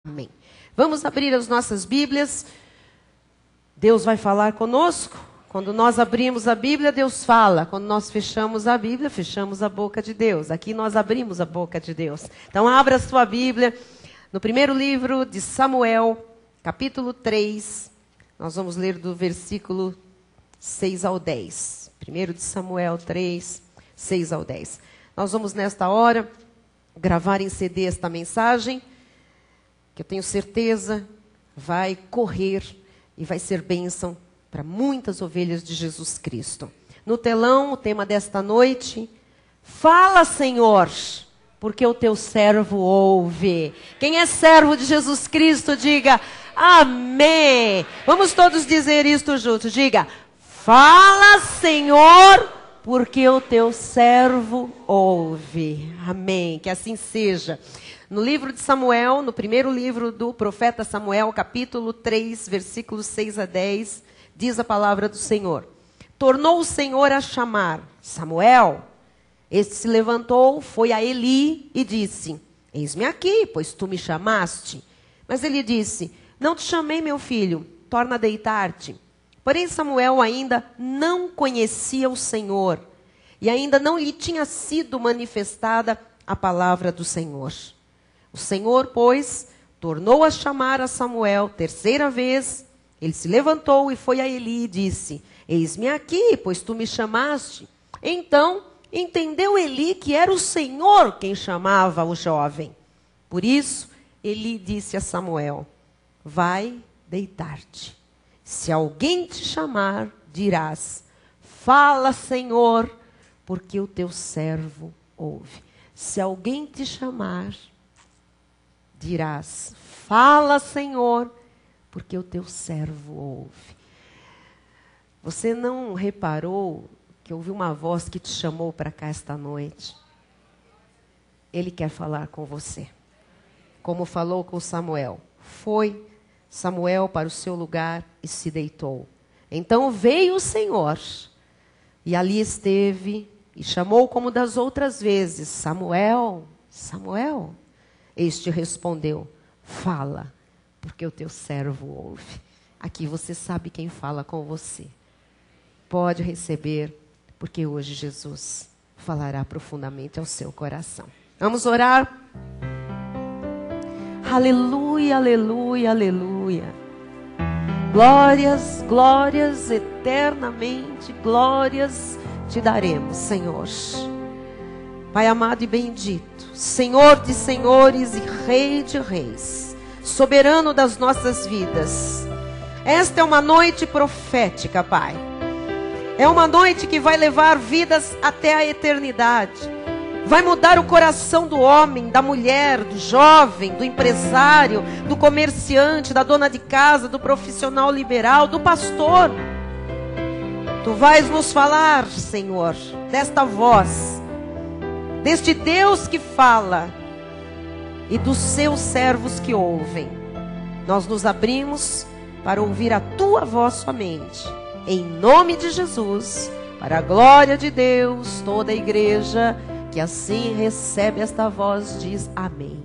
Amém. Vamos abrir as nossas Bíblias. Deus vai falar conosco. Quando nós abrimos a Bíblia, Deus fala. Quando nós fechamos a Bíblia, fechamos a boca de Deus. Aqui nós abrimos a boca de Deus. Então abra a sua Bíblia no primeiro livro de Samuel, capítulo 3. Nós vamos ler do versículo 6 ao 10. 1 de Samuel 3, 6 ao 10. Nós vamos nesta hora gravar em CD esta mensagem, que eu tenho certeza vai correr e vai ser bênção para muitas ovelhas de Jesus Cristo. No telão, o tema desta noite: fala, Senhor, porque o teu servo ouve. Quem é servo de Jesus Cristo, diga amém. Vamos todos dizer isto juntos. Diga: fala, Senhor, porque o teu servo ouve. Amém. Que assim seja. No livro de Samuel, no primeiro livro do profeta Samuel, capítulo 3, versículos 6 a 10, diz a palavra do Senhor: tornou o Senhor a chamar Samuel. Este se levantou, foi a Eli e disse: eis-me aqui, pois tu me chamaste. Mas ele disse: não te chamei, meu filho, torna a deitar-te. Porém Samuel ainda não conhecia o Senhor, e ainda não lhe tinha sido manifestada a palavra do Senhor. O Senhor, pois, tornou a chamar a Samuel terceira vez. Ele se levantou e foi a Eli e disse: eis-me aqui, pois tu me chamaste. Então entendeu Eli que era o Senhor quem chamava o jovem. Por isso, Eli disse a Samuel: vai deitar-te. Se alguém te chamar, dirás: fala, Senhor, porque o teu servo ouve. Se alguém te chamar, dirás: fala, Senhor, porque o teu servo ouve. Você não reparou que ouviu uma voz que te chamou para cá esta noite? Ele quer falar com você, como falou com Samuel. Foi Samuel para o seu lugar e se deitou. Então veio o Senhor, e ali esteve, e chamou como das outras vezes: Samuel, Samuel. Este respondeu: fala, porque o teu servo ouve. Aqui você sabe quem fala com você. Pode receber, porque hoje Jesus falará profundamente ao seu coração. Vamos orar? Aleluia, aleluia, aleluia. Glórias, glórias, eternamente, glórias te daremos, Senhor. Pai amado e bendito, Senhor de senhores e Rei de reis, soberano das nossas vidas. Esta é uma noite profética, Pai. É uma noite que vai levar vidas até a eternidade. Vai mudar o coração do homem, da mulher, do jovem, do empresário, do comerciante, da dona de casa, do profissional liberal, do pastor. Tu vais nos falar, Senhor, desta voz, deste Deus que fala e dos seus servos que ouvem. Nós nos abrimos para ouvir a tua voz somente. Em nome de Jesus, para a glória de Deus, toda a igreja que assim recebe esta voz diz amém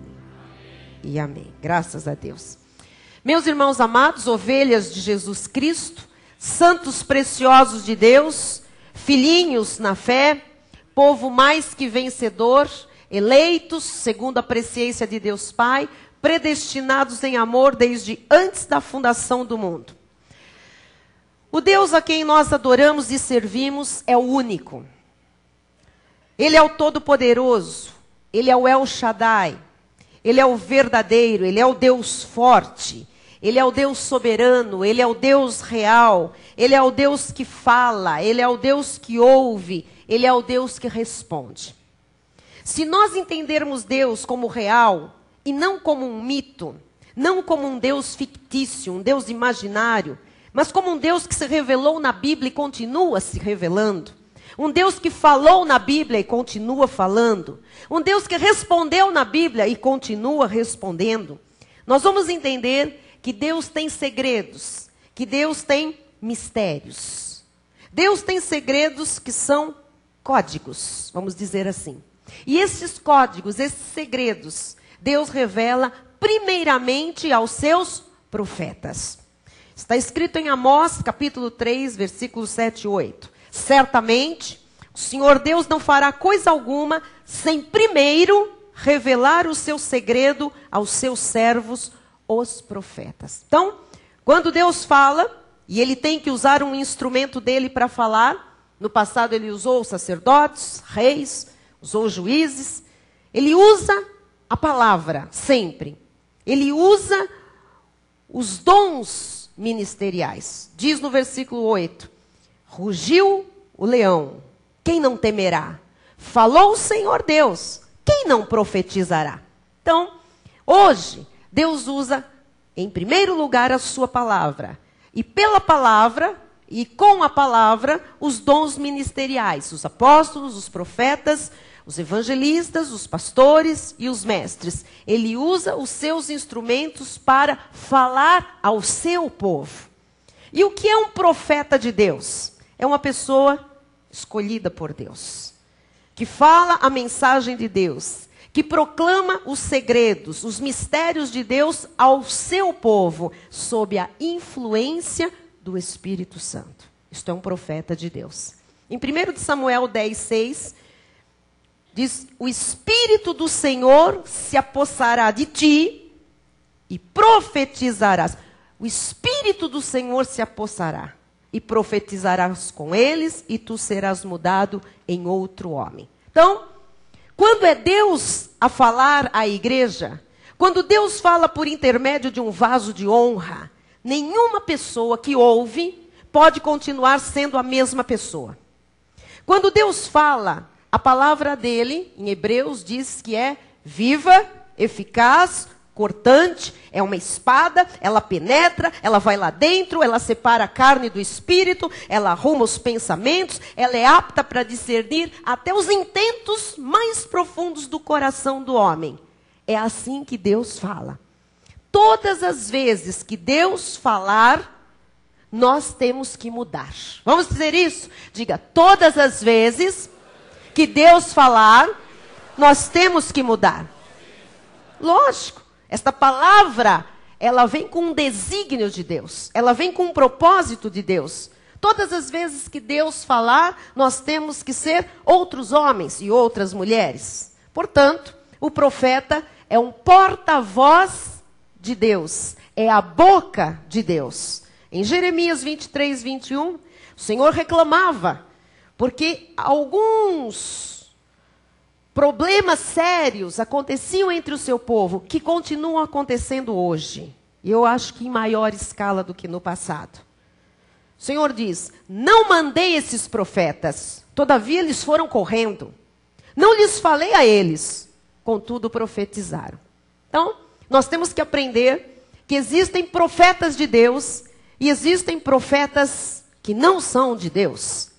e amém. Graças a Deus. Meus irmãos amados, ovelhas de Jesus Cristo, santos preciosos de Deus, filhinhos na fé, povo mais que vencedor, eleitos segundo a presciência de Deus Pai, predestinados em amor desde antes da fundação do mundo. O Deus a quem nós adoramos e servimos é o único. Ele é o Todo-Poderoso, Ele é o El Shaddai, Ele é o verdadeiro, Ele é o Deus forte, Ele é o Deus soberano, Ele é o Deus real, Ele é o Deus que fala, Ele é o Deus que ouve, Ele é o Deus que responde. Se nós entendermos Deus como real e não como um mito, não como um Deus fictício, um Deus imaginário, mas como um Deus que se revelou na Bíblia e continua se revelando, um Deus que falou na Bíblia e continua falando, um Deus que respondeu na Bíblia e continua respondendo, nós vamos entender que Deus tem segredos, que Deus tem mistérios. Deus tem segredos que são códigos, vamos dizer assim. E esses códigos, esses segredos, Deus revela primeiramente aos seus profetas. Está escrito em Amós, capítulo 3, versículos 7 e 8. Certamente, o Senhor Deus não fará coisa alguma sem primeiro revelar o seu segredo aos seus servos, os profetas. Então, quando Deus fala, e ele tem que usar um instrumento dele para falar, no passado ele usou os sacerdotes, reis, usou os juízes, ele usa a palavra sempre. Ele usa os dons ministeriais. Diz no versículo 8, rugiu o leão, quem não temerá? Falou o Senhor Deus, quem não profetizará? Então, hoje, Deus usa, em primeiro lugar, a sua palavra. E pela palavra, e com a palavra, os dons ministeriais. Os apóstolos, os profetas, os evangelistas, os pastores e os mestres. Ele usa os seus instrumentos para falar ao seu povo. E o que é um profeta de Deus? É uma pessoa escolhida por Deus, que fala a mensagem de Deus, que proclama os segredos, os mistérios de Deus ao seu povo, sob a influência do Espírito Santo. Isto é um profeta de Deus. Em 1 Samuel 10:6, diz, o Espírito do Senhor se apossará de ti e profetizarás. O Espírito do Senhor se apossará e profetizarás com eles e tu serás mudado em outro homem. Então, quando é Deus a falar à igreja, quando Deus fala por intermédio de um vaso de honra, nenhuma pessoa que ouve pode continuar sendo a mesma pessoa. Quando Deus fala, a palavra dele, em Hebreus, diz que é viva, eficaz, cortante, é uma espada, ela penetra, ela vai lá dentro, ela separa a carne do espírito, ela arruma os pensamentos, ela é apta para discernir até os intentos mais profundos do coração do homem. É assim que Deus fala. Todas as vezes que Deus falar, nós temos que mudar. Vamos dizer isso? Diga, todas as vezes que Deus falar, nós temos que mudar. Lógico. Esta palavra, ela vem com um desígnio de Deus. Ela vem com um propósito de Deus. Todas as vezes que Deus falar, nós temos que ser outros homens e outras mulheres. Portanto, o profeta é um porta-voz de Deus. É a boca de Deus. Em Jeremias 23, 21, o Senhor reclamava, porque alguns problemas sérios aconteciam entre o seu povo, que continuam acontecendo hoje. E eu acho que em maior escala do que no passado. O Senhor diz, não mandei esses profetas, todavia eles foram correndo. Não lhes falei a eles, contudo profetizaram. Então, nós temos que aprender que existem profetas de Deus e existem profetas que não são de Deus.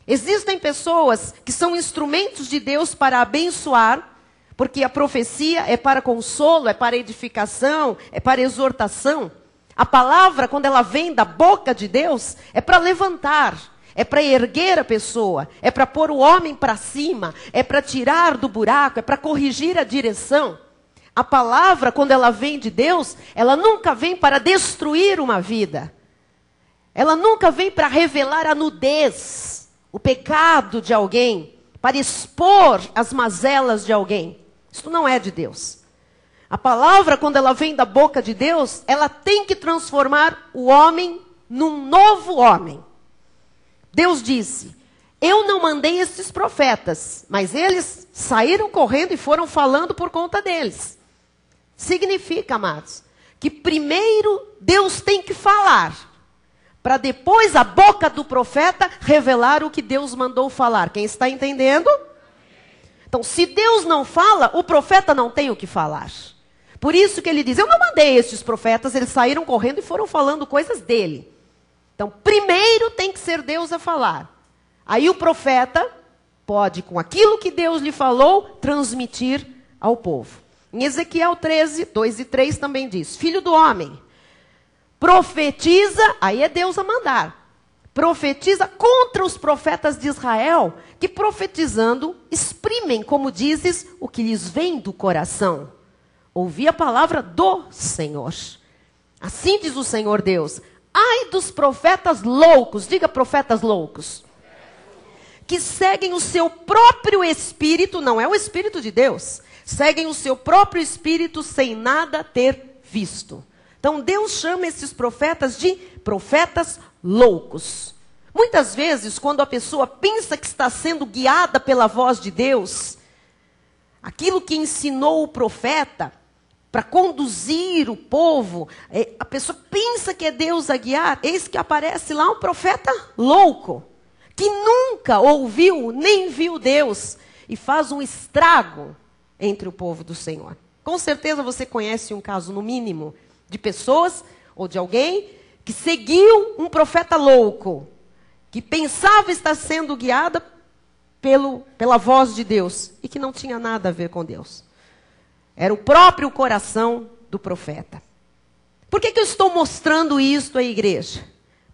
Existem pessoas que são instrumentos de Deus para abençoar, porque a profecia é para consolo, é para edificação, é para exortação. A palavra, quando ela vem da boca de Deus, é para levantar, é para erguer a pessoa, é para pôr o homem para cima, é para tirar do buraco, é para corrigir a direção. A palavra, quando ela vem de Deus, ela nunca vem para destruir uma vida. Ela nunca vem para revelar a nudez, o pecado de alguém, para expor as mazelas de alguém. Isso não é de Deus. A palavra, quando ela vem da boca de Deus, ela tem que transformar o homem num novo homem. Deus disse, eu não mandei esses profetas, mas eles saíram correndo e foram falando por conta deles. Significa, amados, que primeiro Deus tem que falar, para depois a boca do profeta revelar o que Deus mandou falar. Quem está entendendo? Então, se Deus não fala, o profeta não tem o que falar. Por isso que ele diz, eu não mandei estes profetas, eles saíram correndo e foram falando coisas dele. Então, primeiro tem que ser Deus a falar. Aí o profeta pode, com aquilo que Deus lhe falou, transmitir ao povo. Em Ezequiel 13, 2 e 3 também diz, filho do homem, profetiza, aí é Deus a mandar, profetiza contra os profetas de Israel, que profetizando, exprimem, como dizes, o que lhes vem do coração. Ouvi a palavra do Senhor. Assim diz o Senhor Deus. Ai dos profetas loucos, diga profetas loucos, que seguem o seu próprio espírito, não é o espírito de Deus, seguem o seu próprio espírito sem nada ter visto. Então Deus chama esses profetas de profetas loucos. Muitas vezes, quando a pessoa pensa que está sendo guiada pela voz de Deus, aquilo que ensinou o profeta para conduzir o povo, a pessoa pensa que é Deus a guiar, eis que aparece lá um profeta louco, que nunca ouviu nem viu Deus, e faz um estrago entre o povo do Senhor. Com certeza você conhece um caso, no mínimo, de pessoas ou de alguém que seguiu um profeta louco, que pensava estar sendo guiada pela voz de Deus, e que não tinha nada a ver com Deus. Era o próprio coração do profeta. Por que eu estou mostrando isso à igreja?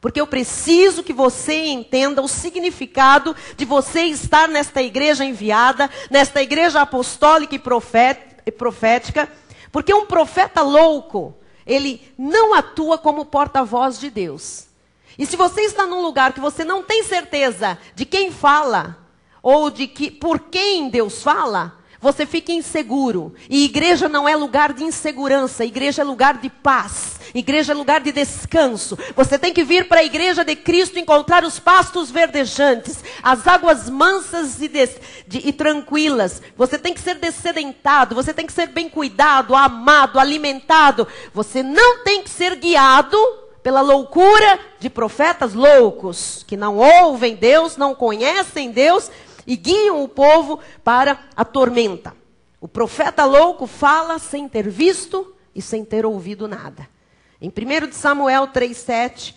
Porque eu preciso que você entenda o significado de você estar nesta igreja enviada, nesta igreja apostólica e profética, porque um profeta louco, ele não atua como porta-voz de Deus. E se você está num lugar que você não tem certeza de quem fala, ou por quem Deus fala, você fica inseguro. E igreja não é lugar de insegurança. Igreja é lugar de paz. Igreja é lugar de descanso. Você tem que vir para a igreja de Cristo encontrar os pastos verdejantes, as águas mansas e tranquilas. Você tem que ser descedentado. Você tem que ser bem cuidado, amado, alimentado. Você não tem que ser guiado pela loucura de profetas loucos, que não ouvem Deus, não conhecem Deus, e guiam o povo para a tormenta. O profeta louco fala sem ter visto e sem ter ouvido nada. Em 1 Samuel 3,7,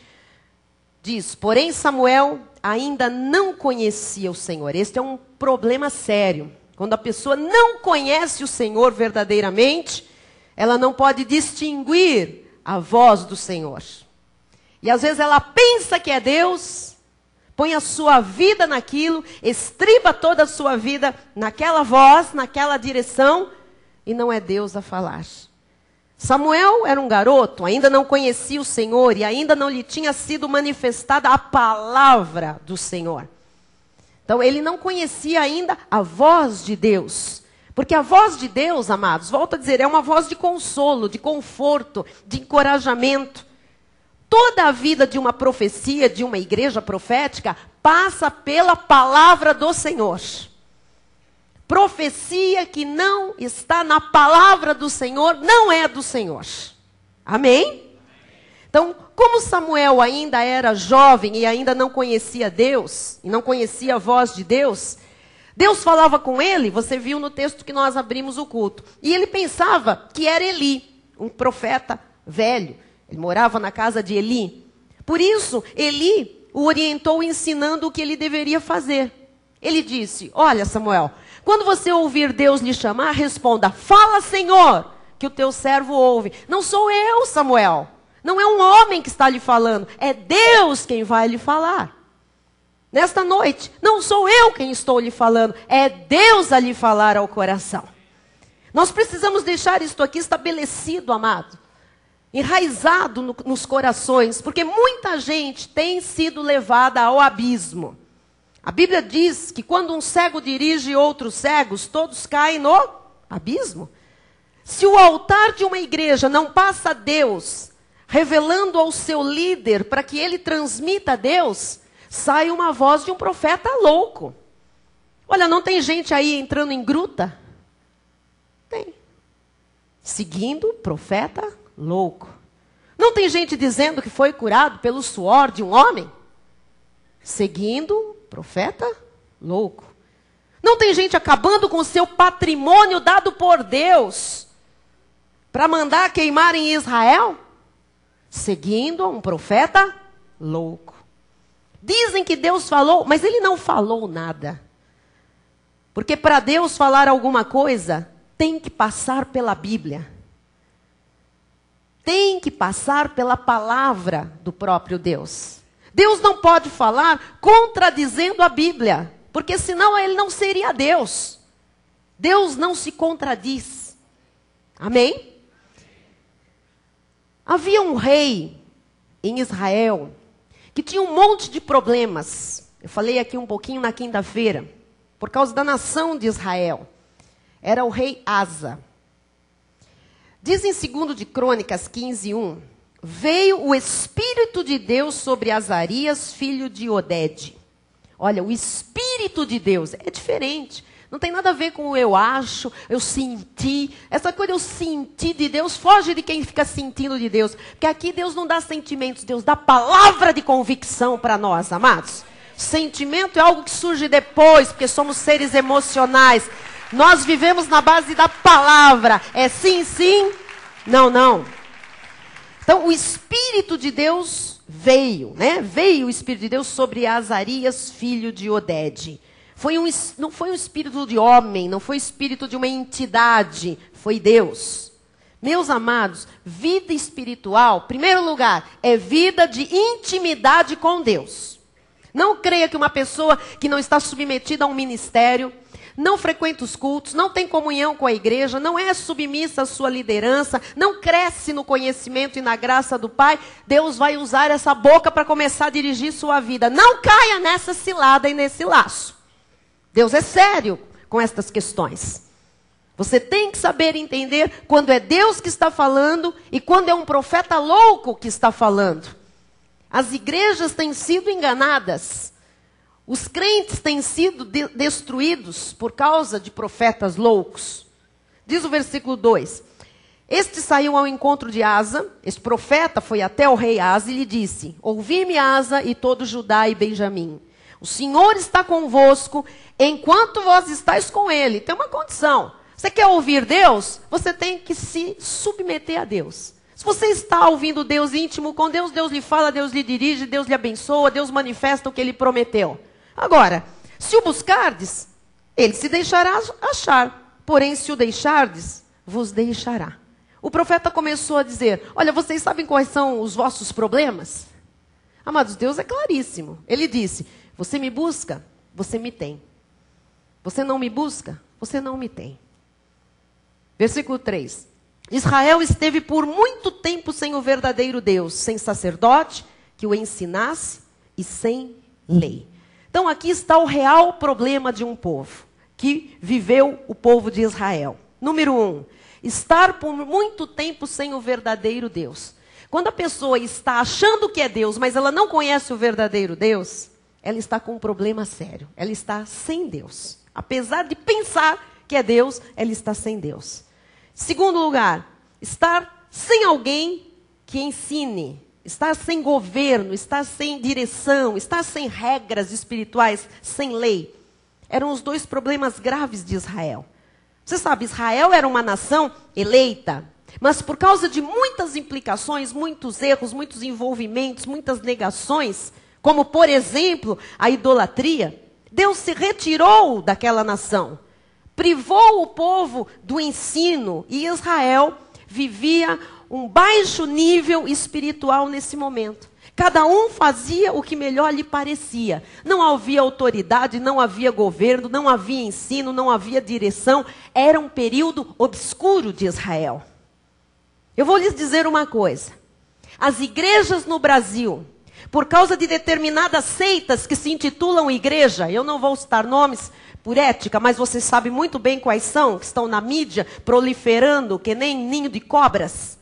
diz, porém Samuel ainda não conhecia o Senhor. Este é um problema sério. Quando a pessoa não conhece o Senhor verdadeiramente, ela não pode distinguir a voz do Senhor. E às vezes ela pensa que é Deus, põe a sua vida naquilo, estriba toda a sua vida naquela voz, naquela direção, e não é Deus a falar. Samuel era um garoto, ainda não conhecia o Senhor, e ainda não lhe tinha sido manifestada a palavra do Senhor. Então ele não conhecia ainda a voz de Deus. Porque a voz de Deus, amados, volto a dizer, é uma voz de consolo, de conforto, de encorajamento. Toda a vida de uma profecia, de uma igreja profética, passa pela palavra do Senhor. Profecia que não está na palavra do Senhor, não é do Senhor. Amém? Então, como Samuel ainda era jovem e ainda não conhecia Deus, e não conhecia a voz de Deus, Deus falava com ele, você viu no texto que nós abrimos o culto, e ele pensava que era Eli, um profeta velho. Ele morava na casa de Eli. Por isso, Eli o orientou ensinando o que ele deveria fazer. Ele disse, olha Samuel, quando você ouvir Deus lhe chamar, responda, fala Senhor, que o teu servo ouve. Não sou eu, Samuel. Não é um homem que está lhe falando. É Deus quem vai lhe falar. Nesta noite, não sou eu quem estou lhe falando. É Deus a lhe falar ao coração. Nós precisamos deixar isto aqui estabelecido, amado. Enraizado nos corações, porque muita gente tem sido levada ao abismo. A Bíblia diz que quando um cego dirige outros cegos, todos caem no abismo. Se o altar de uma igreja não passa a Deus, revelando ao seu líder para que ele transmita a Deus, sai uma voz de um profeta louco. Olha, não tem gente aí entrando em gruta? Tem. Seguindo profeta louco. Não tem gente dizendo que foi curado pelo suor de um homem? Seguindo profeta louco. Não tem gente acabando com o seu patrimônio dado por Deus para mandar queimar em Israel? Seguindo um profeta louco. Dizem que Deus falou, mas ele não falou nada. Porque para Deus falar alguma coisa, tem que passar pela Bíblia. Tem que passar pela palavra do próprio Deus. Deus não pode falar contradizendo a Bíblia, porque senão ele não seria Deus. Deus não se contradiz. Amém? Havia um rei em Israel que tinha um monte de problemas. Eu falei aqui um pouquinho na quinta-feira, por causa da nação de Israel. Era o rei Asa. Diz em 2 de Crônicas 15:1, veio o Espírito de Deus sobre Azarias, filho de Oded. Olha, o Espírito de Deus é diferente. Não tem nada a ver com o eu acho, eu senti. Essa coisa eu senti de Deus, foge de quem fica sentindo de Deus. Porque aqui Deus não dá sentimentos, Deus dá palavra de convicção para nós, amados. Sentimento é algo que surge depois, porque somos seres emocionais. Nós vivemos na base da palavra. É sim, sim, não, não. Então, o Espírito de Deus veio, né? Veio o Espírito de Deus sobre Azarias, filho de Oded. Não foi um espírito de homem, não foi espírito de uma entidade, foi Deus. Meus amados, vida espiritual, primeiro lugar, é vida de intimidade com Deus. Não creia que uma pessoa que não está submetida a um ministério, não frequenta os cultos, não tem comunhão com a igreja, não é submissa à sua liderança, não cresce no conhecimento e na graça do Pai, Deus vai usar essa boca para começar a dirigir sua vida. Não caia nessa cilada e nesse laço. Deus é sério com estas questões. Você tem que saber entender quando é Deus que está falando e quando é um profeta louco que está falando. As igrejas têm sido enganadas. Os crentes têm sido destruídos por causa de profetas loucos. Diz o versículo 2. Este saiu ao encontro de Asa, este profeta foi até o rei Asa e lhe disse, ouvi-me Asa e todo Judá e Benjamim. O Senhor está convosco enquanto vós estáis com ele. Tem uma condição. Você quer ouvir Deus? Você tem que se submeter a Deus. Se você está ouvindo Deus íntimo com Deus, Deus lhe fala, Deus lhe dirige, Deus lhe abençoa, Deus manifesta o que ele prometeu. Agora, se o buscardes, ele se deixará achar. Porém, se o deixardes, vos deixará. O profeta começou a dizer, olha, vocês sabem quais são os vossos problemas? Amados, Deus é claríssimo. Ele disse, você me busca, você me tem. Você não me busca, você não me tem. Versículo 3. Israel esteve por muito tempo sem o verdadeiro Deus, sem sacerdote que o ensinasse e sem lei. Então aqui está o real problema de um povo, que viveu o povo de Israel. Número 1, estar por muito tempo sem o verdadeiro Deus. Quando a pessoa está achando que é Deus, mas ela não conhece o verdadeiro Deus, ela está com um problema sério. Ela está sem Deus. Apesar de pensar que é Deus, ela está sem Deus. Segundo lugar, estar sem alguém que ensine. Estar sem governo, estar sem direção, estar sem regras espirituais, sem lei. Eram os dois problemas graves de Israel. Você sabe, Israel era uma nação eleita. Mas por causa de muitas implicações, muitos erros, muitos envolvimentos, muitas negações, como por exemplo a idolatria, Deus se retirou daquela nação, privou o povo do ensino e Israel vivia um baixo nível espiritual nesse momento. Cada um fazia o que melhor lhe parecia. Não havia autoridade, não havia governo, não havia ensino, não havia direção. Era um período obscuro de Israel. Eu vou lhes dizer uma coisa. As igrejas no Brasil, por causa de determinadas seitas que se intitulam igreja, eu não vou citar nomes por ética, mas você sabe muito bem quais são, que estão na mídia, proliferando, que nem ninho de cobras.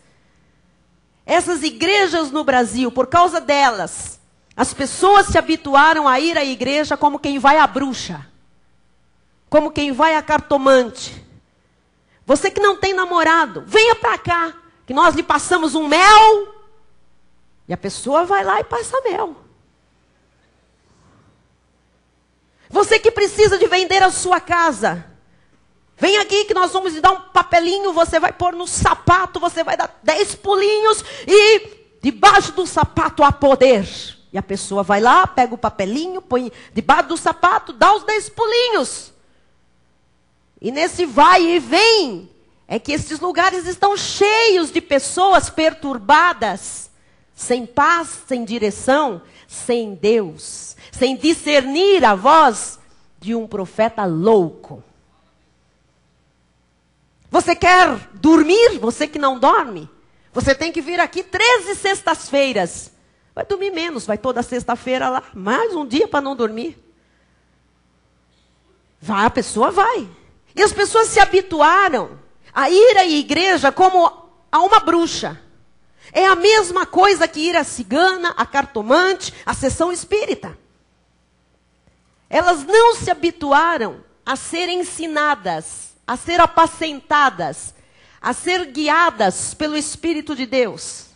Essas igrejas no Brasil, por causa delas, as pessoas se habituaram a ir à igreja como quem vai à bruxa, como quem vai à cartomante. Você que não tem namorado, venha para cá, que nós lhe passamos um mel, e a pessoa vai lá e passa mel. Você que precisa de vender a sua casa, vem aqui que nós vamos lhe dar um papelinho, você vai pôr no sapato, você vai dar 10 pulinhos e debaixo do sapato há poder. E a pessoa vai lá, pega o papelinho, põe debaixo do sapato, dá os 10 pulinhos. E nesse vai e vem, é que esses lugares estão cheios de pessoas perturbadas, sem paz, sem direção, sem Deus, sem discernir a voz de um profeta louco. Você quer dormir? Você que não dorme? Você tem que vir aqui 13 sextas-feiras. Vai dormir menos, vai toda sexta-feira lá. Mais um dia para não dormir. Vai, a pessoa vai. E as pessoas se habituaram a ir à igreja como a uma bruxa. É a mesma coisa que ir à cigana, à cartomante, à sessão espírita. Elas não se habituaram a ser ensinadas, a ser apacentadas, a ser guiadas pelo Espírito de Deus.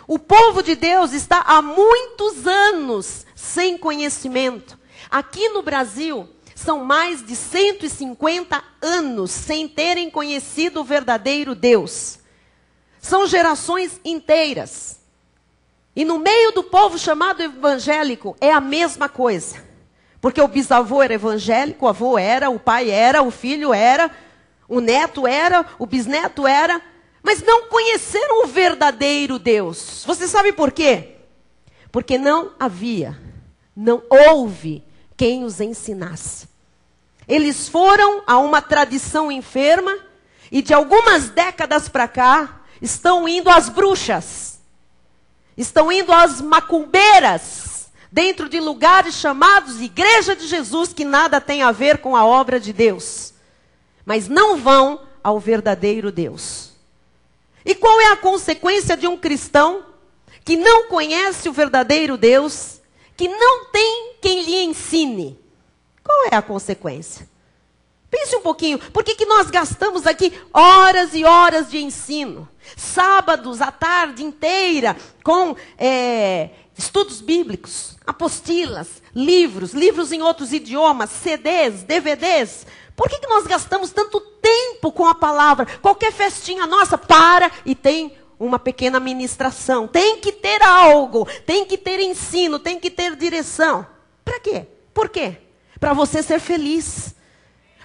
O povo de Deus está há muitos anos sem conhecimento. Aqui no Brasil, são mais de 150 anos sem terem conhecido o verdadeiro Deus. São gerações inteiras. E no meio do povo chamado evangélico, é a mesma coisa. Porque o bisavô era evangélico, o avô era, o pai era, o filho era, o neto era, o bisneto era, mas não conheceram o verdadeiro Deus. Você sabe por quê? Porque não houve quem os ensinasse. Eles foram a uma tradição enferma e de algumas décadas para cá estão indo às bruxas, estão indo às macumbeiras, dentro de lugares chamados Igreja de Jesus, que nada tem a ver com a obra de Deus. Mas não vão ao verdadeiro Deus. E qual é a consequência de um cristão que não conhece o verdadeiro Deus, que não tem quem lhe ensine? Qual é a consequência? Pense um pouquinho, por que nós gastamos aqui horas e horas de ensino? Sábados, a tarde inteira, com estudos bíblicos, apostilas, livros em outros idiomas, CDs, DVDs. Por que nós gastamos tanto tempo com a palavra? Qualquer festinha nossa, para e tem uma pequena ministração. Tem que ter algo, tem que ter ensino, tem que ter direção. Para quê? Por quê? Para você ser feliz.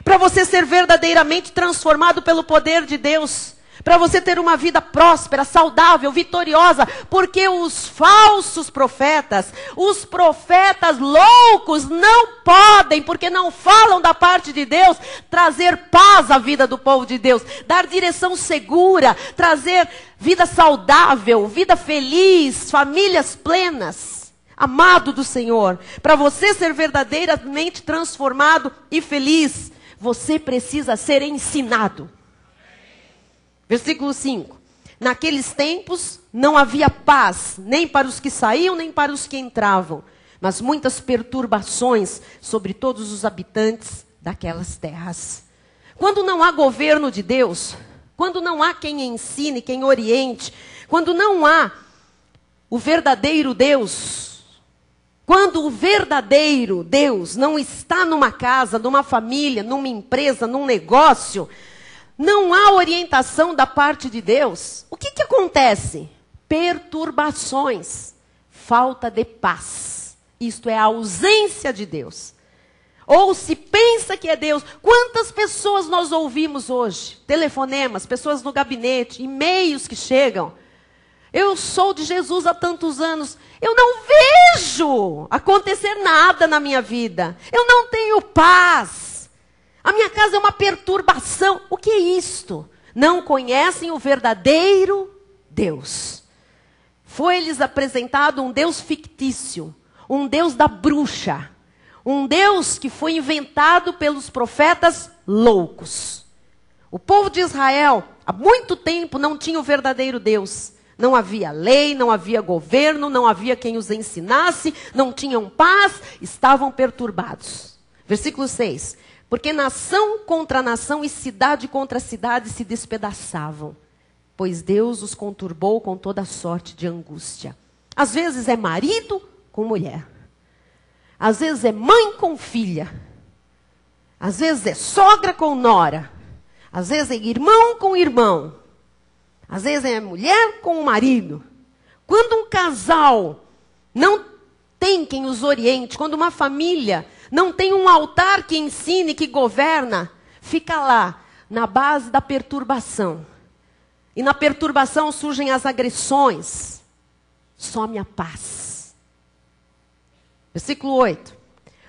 Para você ser verdadeiramente transformado pelo poder de Deus. Para você ter uma vida próspera, saudável, vitoriosa. Porque os falsos profetas, os profetas loucos não podem, porque não falam da parte de Deus, trazer paz à vida do povo de Deus. Dar direção segura, trazer vida saudável, vida feliz, famílias plenas. Amado do Senhor, para você ser verdadeiramente transformado e feliz, você precisa ser ensinado. Versículo 5. Naqueles tempos não havia paz, nem para os que saíam, nem para os que entravam, mas muitas perturbações sobre todos os habitantes daquelas terras. Quando não há governo de Deus, quando não há quem ensine, quem oriente, quando não há o verdadeiro Deus, quando o verdadeiro Deus não está numa casa, numa família, numa empresa, num negócio, não há orientação da parte de Deus, o que acontece? Perturbações, falta de paz. Isto é a ausência de Deus. Ou se pensa que é Deus. Quantas pessoas nós ouvimos hoje? Telefonemas, pessoas no gabinete, e-mails que chegam. Eu sou de Jesus há tantos anos. Eu não vejo acontecer nada na minha vida. Eu não tenho paz. A minha casa é uma perturbação. O que é isto? Não conhecem o verdadeiro Deus. Foi-lhes apresentado um Deus fictício. Um Deus da bruxa. Um Deus que foi inventado pelos profetas loucos. O povo de Israel, há muito tempo, não tinha o verdadeiro Deus. Não havia lei, não havia governo, não havia quem os ensinasse, não tinham paz, estavam perturbados. Versículo 6. Porque nação contra nação e cidade contra cidade se despedaçavam, pois Deus os conturbou com toda sorte de angústia. Às vezes é marido com mulher. Às vezes é mãe com filha. Às vezes é sogra com nora. Às vezes é irmão com irmão. Às vezes é mulher com o marido. Quando um casal não tem quem os oriente, quando uma família não tem um altar que ensine, que governa, fica lá, na base da perturbação. E na perturbação surgem as agressões. Some a paz. Versículo 8.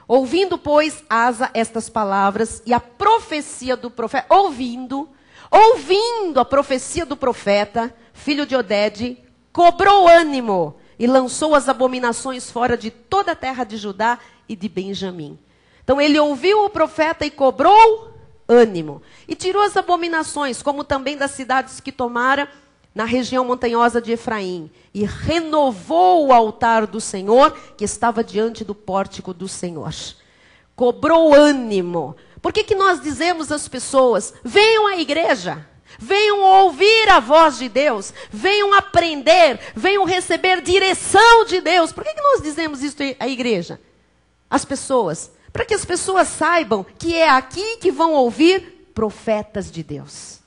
Ouvindo, pois, Asa estas palavras e a profecia do profeta. Ouvindo, ouvindo a profecia do profeta, filho de Oded, cobrou ânimo e lançou as abominações fora de toda a terra de Judá e de Benjamim. Então ele ouviu o profeta e cobrou ânimo. E tirou as abominações, como também das cidades que tomara na região montanhosa de Efraim. E renovou o altar do Senhor, que estava diante do pórtico do Senhor. Cobrou ânimo. Por que nós dizemos às pessoas, venham à igreja, venham ouvir a voz de Deus, venham aprender, venham receber direção de Deus. Por que nós dizemos isso à igreja? As pessoas, para que as pessoas saibam que é aqui que vão ouvir profetas de Deus.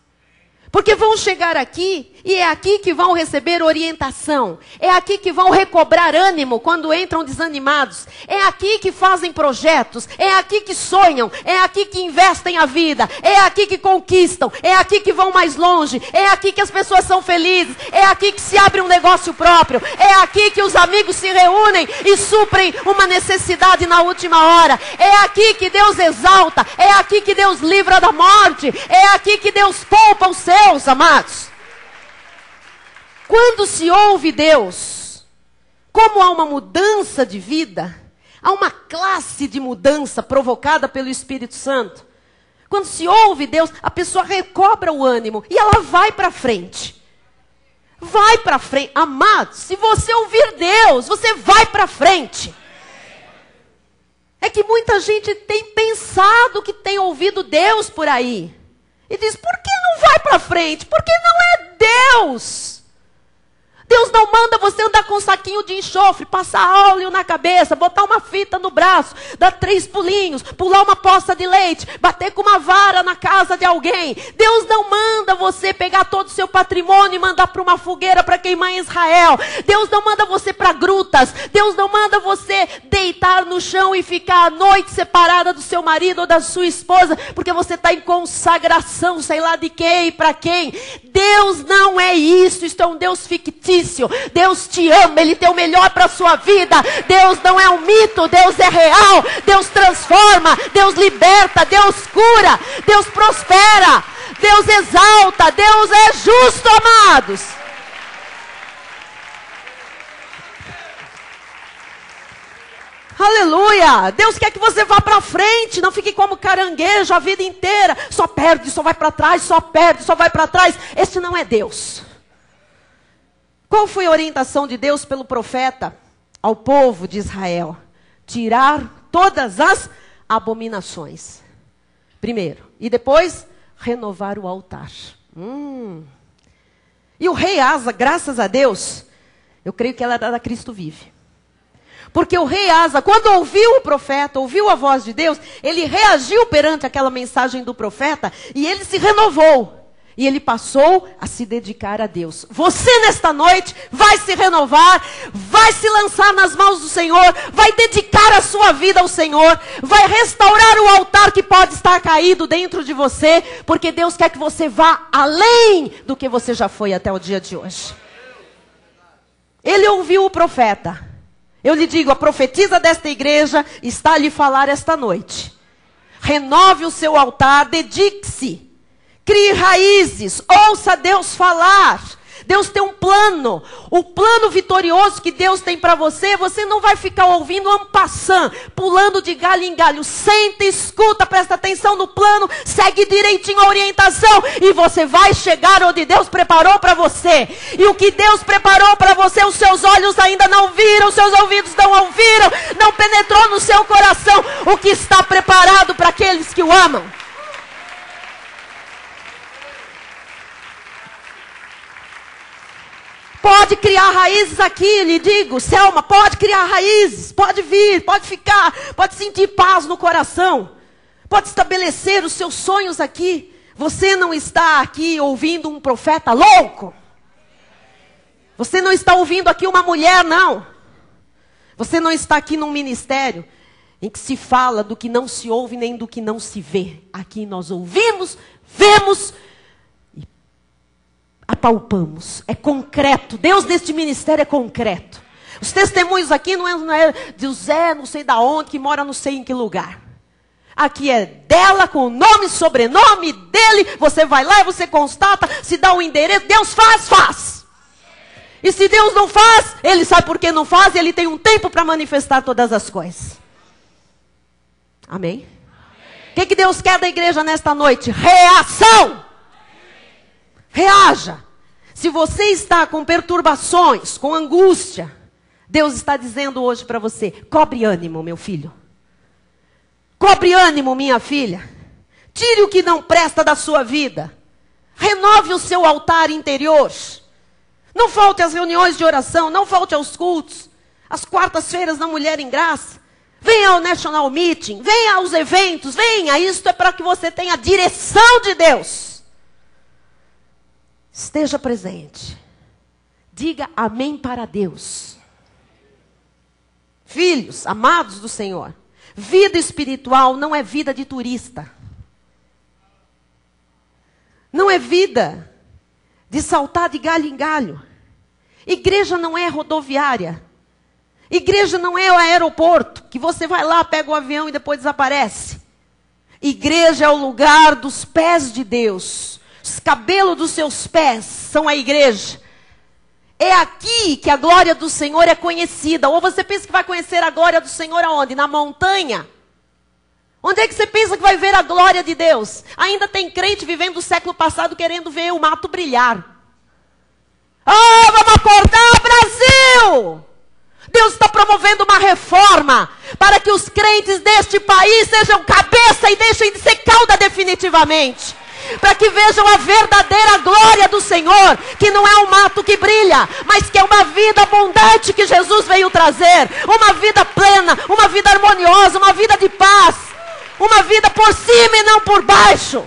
Porque vão chegar aqui e é aqui que vão receber orientação. É aqui que vão recobrar ânimo quando entram desanimados. É aqui que fazem projetos. É aqui que sonham. É aqui que investem a vida. É aqui que conquistam. É aqui que vão mais longe. É aqui que as pessoas são felizes. É aqui que se abre um negócio próprio. É aqui que os amigos se reúnem e suprem uma necessidade na última hora. É aqui que Deus exalta. É aqui que Deus livra da morte. É aqui que Deus poupa os seus. Amados, quando se ouve Deus, como há uma mudança de vida, há uma classe de mudança provocada pelo Espírito Santo. Quando se ouve Deus, a pessoa recobra o ânimo e ela vai para frente. Vai para frente. Amados, se você ouvir Deus, você vai para frente. É que muita gente tem pensado que tem ouvido Deus por aí. E diz, por que não vai para frente? Porque não é Deus. Deus não manda você andar com um saquinho de enxofre, passar óleo na cabeça, botar uma fita no braço, dar 3 pulinhos, pular uma poça de leite, bater com uma vara na casa de alguém. Deus não manda você pegar todo o seu patrimônio e mandar para uma fogueira para queimar em Israel. Deus não manda você para grutas. Deus não manda você deitar no chão e ficar à noite separada do seu marido ou da sua esposa, porque você está em consagração, sei lá de quem e para quem. Deus não é isso. Isto é um Deus fictício. Deus te ama, Ele tem o melhor para a sua vida. Deus não é um mito, Deus é real. Deus transforma, Deus liberta, Deus cura, Deus prospera, Deus exalta, Deus é justo, amados. Aleluia! Deus quer que você vá para frente, não fique como caranguejo a vida inteira. Só perde, só vai para trás, só perde, só vai para trás. Esse não é Deus. Qual foi a orientação de Deus pelo profeta ao povo de Israel? Tirar todas as abominações. Primeiro. E depois, renovar o altar. E o rei Asa, graças a Deus, eu creio que ela era da Cristo Vive. Porque o rei Asa, quando ouviu o profeta, ouviu a voz de Deus, ele reagiu perante aquela mensagem do profeta e ele se renovou. E ele passou a se dedicar a Deus. Você nesta noite vai se renovar, vai se lançar nas mãos do Senhor, vai dedicar a sua vida ao Senhor, vai restaurar o altar que pode estar caído dentro de você, porque Deus quer que você vá além do que você já foi até o dia de hoje. Ele ouviu o profeta. Eu lhe digo, a profetisa desta igreja está a lhe falar esta noite. Renove o seu altar, dedique-se. Crie raízes, ouça Deus falar. Deus tem um plano. O plano vitorioso que Deus tem para você, você não vai ficar ouvindo en passant, pulando de galho em galho. Senta, escuta, presta atenção no plano, segue direitinho a orientação e você vai chegar onde Deus preparou para você. E o que Deus preparou para você, os seus olhos ainda não viram, os seus ouvidos não ouviram, não penetrou no seu coração o que está preparado para aqueles que o amam. Pode criar raízes aqui, lhe digo, Selma, pode criar raízes, pode vir, pode ficar, pode sentir paz no coração, pode estabelecer os seus sonhos aqui. Você não está aqui ouvindo um profeta louco. Você não está ouvindo aqui uma mulher, não. Você não está aqui num ministério em que se fala do que não se ouve nem do que não se vê. Aqui nós ouvimos, vemos, apalpamos, é concreto. Deus neste ministério é concreto. Os testemunhos aqui não é de Zé, não sei da onde, que mora não sei em que lugar. Aqui é dela, com o nome, sobrenome dele. Você vai lá e você constata, se dá o endereço. Deus faz, faz. E se Deus não faz, Ele sabe por que não faz. E Ele tem um tempo para manifestar todas as coisas. Amém? O que Deus quer da igreja nesta noite? Reação. Reaja. Se você está com perturbações, com angústia, Deus está dizendo hoje para você: cobre ânimo, meu filho. Cobre ânimo, minha filha. Tire o que não presta da sua vida. Renove o seu altar interior. Não falte às reuniões de oração, não falte aos cultos. Às quartas-feiras da Mulher em Graça. Venha ao National Meeting, venha aos eventos, venha. Isto é para que você tenha a direção de Deus. Esteja presente. Diga amém para Deus. Filhos, amados do Senhor, vida espiritual não é vida de turista. Não é vida de saltar de galho em galho. Igreja não é rodoviária. Igreja não é o aeroporto, que você vai lá, pega o avião e depois desaparece. Igreja é o lugar dos pés de Deus. Os cabelos dos seus pés são a igreja. É aqui que a glória do Senhor é conhecida. Ou você pensa que vai conhecer a glória do Senhor aonde? Na montanha? Onde é que você pensa que vai ver a glória de Deus? Ainda tem crente vivendo o século passado querendo ver o mato brilhar. Ah, vamos acordar, Brasil! Deus está promovendo uma reforma para que os crentes deste país sejam cabeça e deixem de ser cauda definitivamente. Para que vejam a verdadeira glória do Senhor, que não é um mato que brilha, mas que é uma vida abundante que Jesus veio trazer. Uma vida plena, uma vida harmoniosa, uma vida de paz. Uma vida por cima e não por baixo.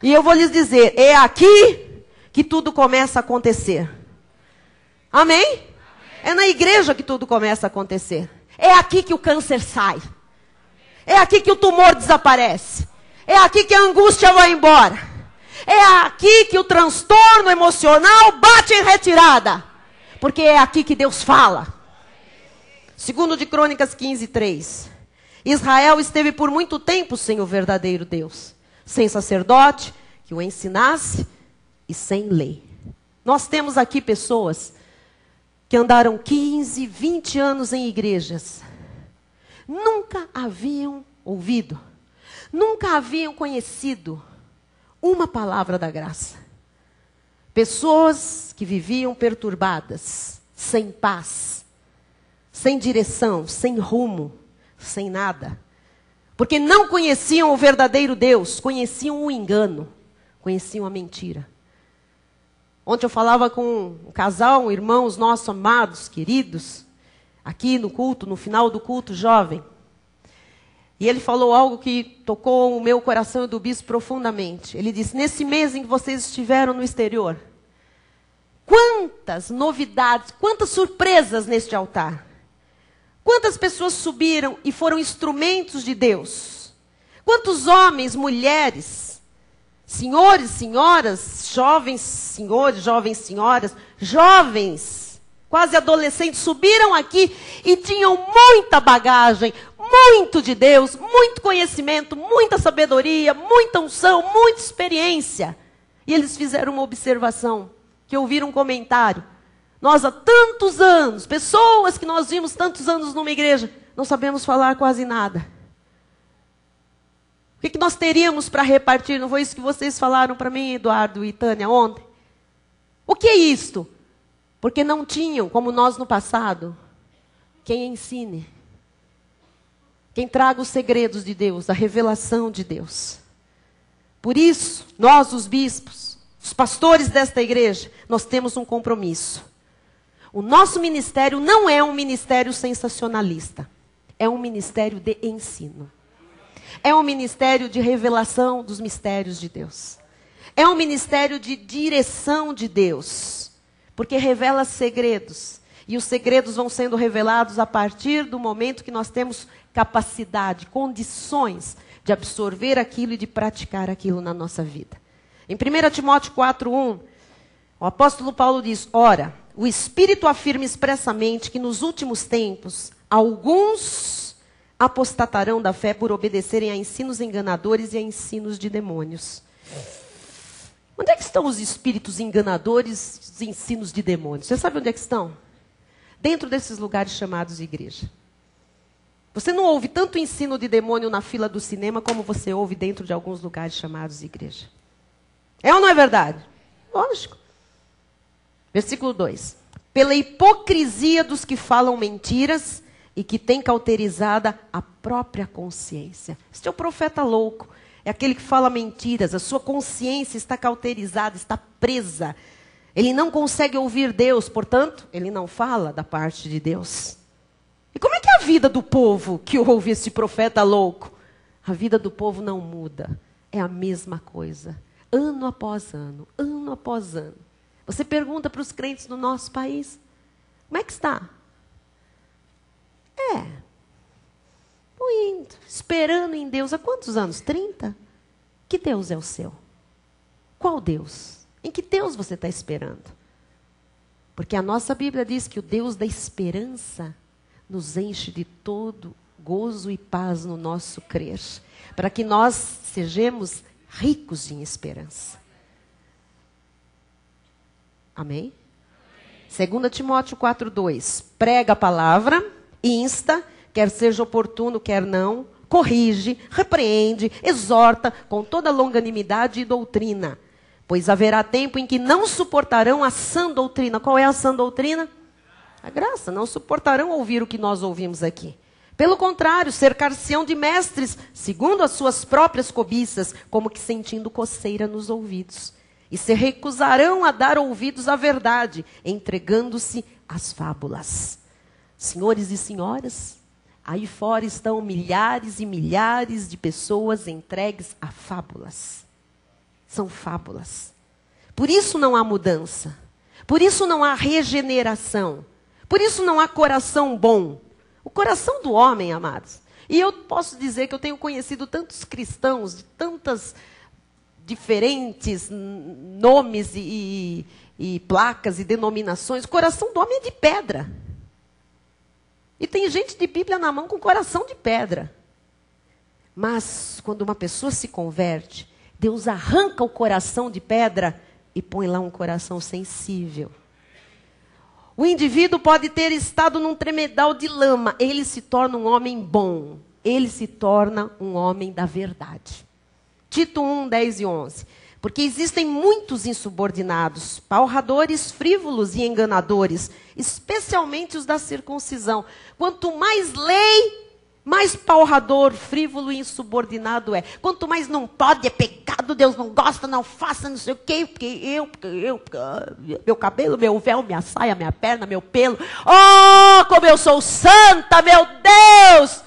E eu vou lhes dizer, é aqui que tudo começa a acontecer. Amém? É na igreja que tudo começa a acontecer. É aqui que o câncer sai. É aqui que o tumor desaparece. É aqui que a angústia vai embora. É aqui que o transtorno emocional bate em retirada. Porque é aqui que Deus fala. Segundo de Crônicas 15:3. Israel esteve por muito tempo sem o verdadeiro Deus. Sem sacerdote que o ensinasse e sem lei. Nós temos aqui pessoas que andaram 15, 20 anos em igrejas. Nunca haviam ouvido, nunca haviam conhecido uma palavra da graça. Pessoas que viviam perturbadas, sem paz, sem direção, sem rumo, sem nada. Porque não conheciam o verdadeiro Deus, conheciam o engano, conheciam a mentira. Ontem eu falava com um casal, irmãos nossos amados, queridos, aqui no culto, no final do culto jovem. E ele falou algo que tocou o meu coração e do bispo profundamente. Ele disse, nesse mês em que vocês estiveram no exterior, quantas novidades, quantas surpresas neste altar. Quantas pessoas subiram e foram instrumentos de Deus. Quantos homens, mulheres, senhores, senhoras, jovens senhores, jovens senhoras, jovens, quase adolescentes, subiram aqui e tinham muita bagagem, muito de Deus, muito conhecimento, muita sabedoria, muita unção, muita experiência. E eles fizeram uma observação, que ouviram um comentário. Nós há tantos anos, pessoas que nós vimos tantos anos numa igreja, não sabemos falar quase nada. O que nós teríamos para repartir? Não foi isso que vocês falaram para mim, Eduardo e Tânia, ontem? O que é isto? Porque não tinham, como nós no passado, quem ensine. Quem traga os segredos de Deus, a revelação de Deus. Por isso, nós, os bispos, os pastores desta igreja, nós temos um compromisso. O nosso ministério não é um ministério sensacionalista. É um ministério de ensino. É um ministério de revelação dos mistérios de Deus. É um ministério de direção de Deus. Porque revela segredos. E os segredos vão sendo revelados a partir do momento que nós temos capacidade, condições de absorver aquilo e de praticar aquilo na nossa vida. Em 1 Timóteo 4:1, o apóstolo Paulo diz, ora, o Espírito afirma expressamente que nos últimos tempos, alguns apostatarão da fé por obedecerem a ensinos enganadores e a ensinos de demônios. Onde é que estão os espíritos enganadores, os ensinos de demônios? Você sabe onde é que estão? Dentro desses lugares chamados igreja. Você não ouve tanto ensino de demônio na fila do cinema como você ouve dentro de alguns lugares chamados igreja. É ou não é verdade? Lógico. Versículo 2. Pela hipocrisia dos que falam mentiras e que têm cauterizada a própria consciência. Este é o profeta louco. É aquele que fala mentiras. A sua consciência está cauterizada, está presa. Ele não consegue ouvir Deus, portanto, ele não fala da parte de Deus. E como é que é a vida do povo que ouve esse profeta louco? A vida do povo não muda. É a mesma coisa. Ano após ano, ano após ano. Você pergunta para os crentes no nosso país, como é que está? Estou indo, esperando em Deus. Há quantos anos? 30? Que Deus é o seu? Qual Deus? Em que Deus você está esperando? Porque a nossa Bíblia diz que o Deus da esperança nos enche de todo gozo e paz no nosso crer, para que nós sejamos ricos em esperança. Amém? 2 Timóteo 4:2. Prega a palavra, insta, quer seja oportuno, quer não, corrige, repreende, exorta com toda longanimidade e doutrina. Pois haverá tempo em que não suportarão a sã doutrina. Qual é a sã doutrina? A graça. Não suportarão ouvir o que nós ouvimos aqui. Pelo contrário, cercar-se-ão de mestres, segundo as suas próprias cobiças, como que sentindo coceira nos ouvidos. E se recusarão a dar ouvidos à verdade, entregando-se às fábulas. Senhores e senhoras, aí fora estão milhares e milhares de pessoas entregues a fábulas. São fábulas. Por isso não há mudança. Por isso não há regeneração. Por isso não há coração bom. O coração do homem, amados. E eu posso dizer que eu tenho conhecido tantos cristãos de tantas diferentes nomes e placas e denominações. O coração do homem é de pedra. E tem gente de Bíblia na mão com coração de pedra. Mas quando uma pessoa se converte, Deus arranca o coração de pedra e põe lá um coração sensível. O indivíduo pode ter estado num tremedal de lama. Ele se torna um homem bom. Ele se torna um homem da verdade. Tito 1, 10 e 11. Porque existem muitos insubordinados, palradores, frívolos e enganadores, especialmente os da circuncisão. Quanto mais lei, mais palrador, frívolo e insubordinado é. Quanto mais não pode, é pecado, Deus não gosta, não faça, não sei o quê, porque meu cabelo, meu véu, minha saia, minha perna, meu pelo. Oh, como eu sou santa, meu Deus!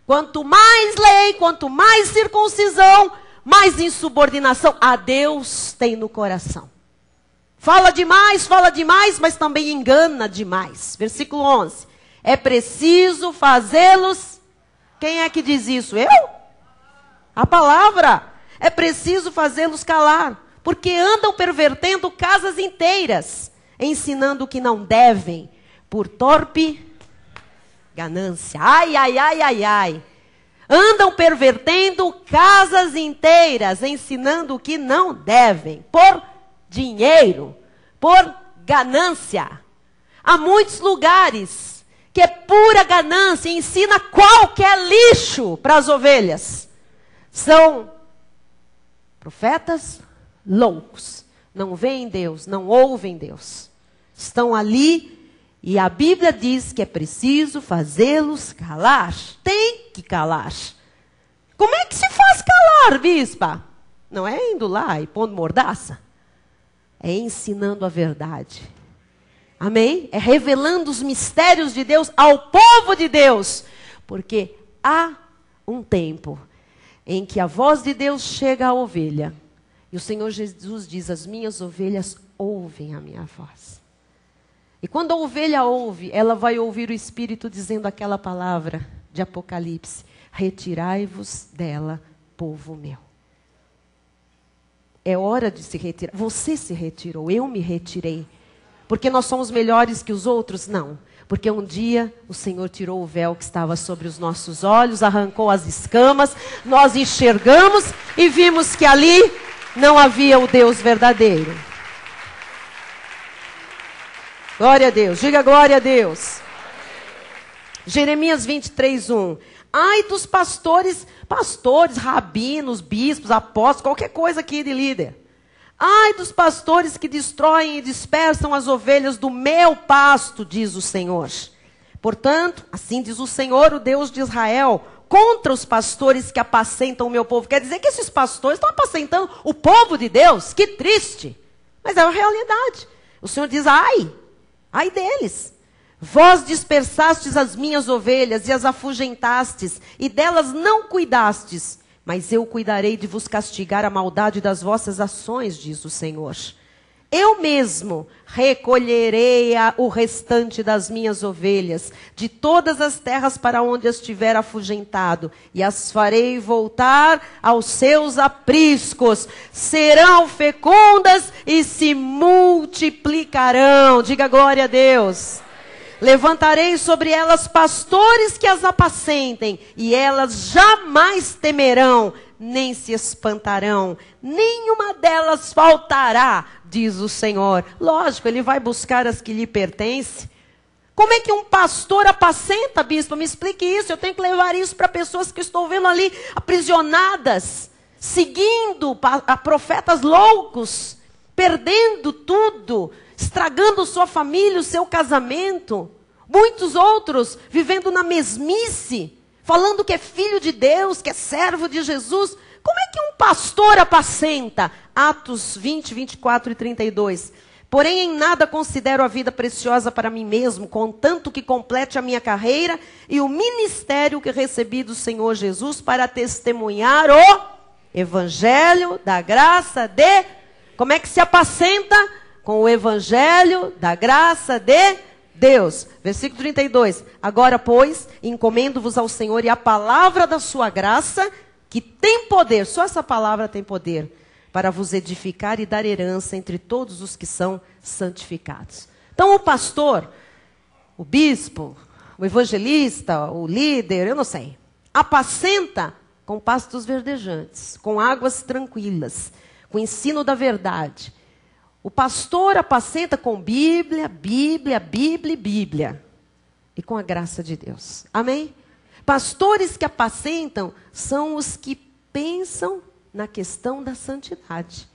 Quanto mais lei, quanto mais circuncisão, mais insubordinação a Deus tem no coração. Fala demais, mas também engana demais. Versículo 11. É preciso fazê-los... Quem é que diz isso? Eu? A palavra. É preciso fazê-los calar, porque andam pervertendo casas inteiras, ensinando o que não devem, por torpe ganância. Ai, ai, ai, ai, ai. Andam pervertendo casas inteiras, ensinando o que não devem, por dinheiro, por ganância. Há muitos lugares que é pura ganância, e ensina qualquer lixo para as ovelhas. São profetas loucos. Não veem Deus, não ouvem Deus. Estão ali e a Bíblia diz que é preciso fazê-los calar. Tem que calar. Como é que se faz calar, bispa? Não é indo lá e pondo mordaça. É ensinando a verdade. Amém? É revelando os mistérios de Deus ao povo de Deus. Porque há um tempo em que a voz de Deus chega à ovelha. E o Senhor Jesus diz, as minhas ovelhas ouvem a minha voz. E quando a ovelha ouve, ela vai ouvir o Espírito dizendo aquela palavra de Apocalipse. Retirai-vos dela, povo meu. É hora de se retirar. Você se retirou, eu me retirei. Porque nós somos melhores que os outros? Não. Porque um dia o Senhor tirou o véu que estava sobre os nossos olhos, arrancou as escamas, nós enxergamos e vimos que ali não havia o Deus verdadeiro. Glória a Deus, diga glória a Deus. Jeremias 23:1. Ai dos pastores, rabinos, bispos, apóstolos, qualquer coisa aqui de líder. Ai dos pastores que destroem e dispersam as ovelhas do meu pasto, diz o Senhor. Portanto, assim diz o Senhor, o Deus de Israel, contra os pastores que apacentam o meu povo. Quer dizer que esses pastores estão apacentando o povo de Deus? Que triste. Mas é uma realidade. O Senhor diz, ai deles. Vós dispersastes as minhas ovelhas e as afugentastes, e delas não cuidastes. Mas eu cuidarei de vos castigar a maldade das vossas ações, diz o Senhor. Eu mesmo recolherei o restante das minhas ovelhas, de todas as terras para onde as tiver afugentado, e as farei voltar aos seus apriscos. Serão fecundas e se multiplicarão. Diga glória a Deus. Levantarei sobre elas pastores que as apacentem, e elas jamais temerão, nem se espantarão. Nenhuma delas faltará, diz o Senhor. Lógico, ele vai buscar as que lhe pertencem. Como é que um pastor apacenta, bispo? Me explique isso. Eu tenho que levar isso para pessoas que estou vendo ali aprisionadas, seguindo a profetas loucos, perdendo tudo, estragando sua família, o seu casamento. Muitos outros vivendo na mesmice, falando que é filho de Deus, que é servo de Jesus. Como é que um pastor apacenta? Atos 20, 24 e 32. Porém, em nada considero a vida preciosa para mim mesmo, contanto que complete a minha carreira e o ministério que recebi do Senhor Jesus para testemunhar o evangelho da graça de... Como é que se apacenta? Com o evangelho da graça de Deus. Versículo 32. Agora, pois, encomendo-vos ao Senhor e a palavra da sua graça, que tem poder, só essa palavra tem poder, para vos edificar e dar herança entre todos os que são santificados. Então, o pastor, o bispo, o evangelista, o líder, eu não sei, apacenta com pastos verdejantes, com águas tranquilas, com o ensino da verdade. O pastor apacenta com Bíblia, Bíblia, Bíblia e Bíblia. E com a graça de Deus. Amém? Pastores que apacentam são os que pensam na questão da santidade.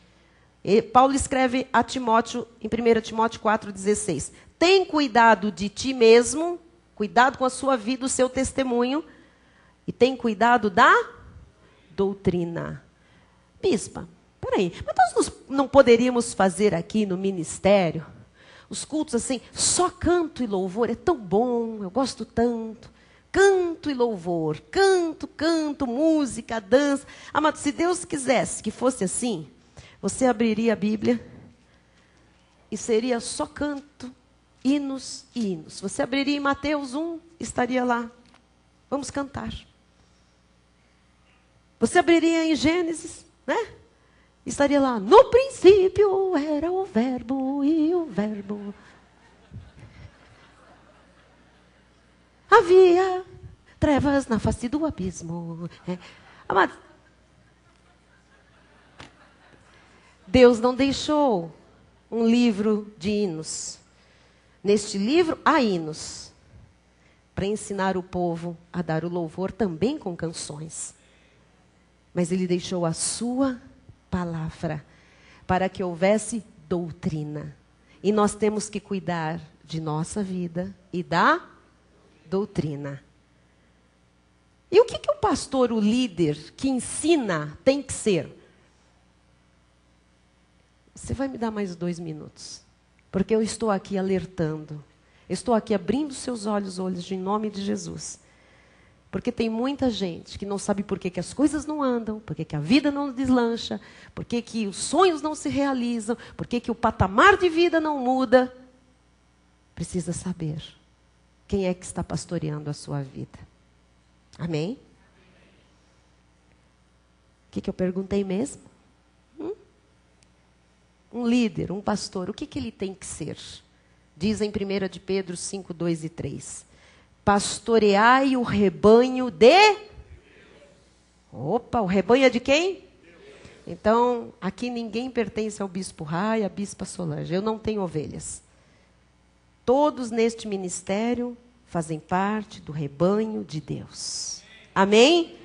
E Paulo escreve a Timóteo, em 1 Timóteo 4,16. Tem cuidado de ti mesmo, cuidado com a sua vida, o seu testemunho, e tem cuidado da doutrina. Bispa, peraí, mas nós não poderíamos fazer aqui no ministério os cultos assim, só canto e louvor? É tão bom, eu gosto tanto. Canto e louvor, canto, música, dança. Amado, se Deus quisesse que fosse assim, você abriria a Bíblia e seria só canto, hinos e hinos. Você abriria em Mateus 1, estaria lá. Vamos cantar. Você abriria em Gênesis, né? Estaria lá. No princípio era o verbo e o verbo. Havia trevas na face do abismo. Amado, Deus não deixou um livro de hinos. Neste livro há hinos para ensinar o povo a dar o louvor também com canções. Mas Ele deixou a sua palavra para que houvesse doutrina. E nós temos que cuidar de nossa vida e da doutrina. E o que o pastor, o líder que ensina tem que ser? Você vai me dar mais 2 minutos. Porque eu estou aqui alertando. Eu estou aqui abrindo seus olhos em nome de Jesus. Porque tem muita gente que não sabe por que as coisas não andam, por que a vida não deslancha, por que os sonhos não se realizam, por que o patamar de vida não muda. Precisa saber quem é que está pastoreando a sua vida. Amém? O que eu perguntei mesmo? Um líder, um pastor, o que ele tem que ser? Diz em 1 de Pedro 5, 2 e 3. Pastoreai o rebanho de... Opa, o rebanho é de quem? Então, aqui ninguém pertence ao bispo Rai, à bispa Solange. Eu não tenho ovelhas. Todos neste ministério fazem parte do rebanho de Deus. Amém?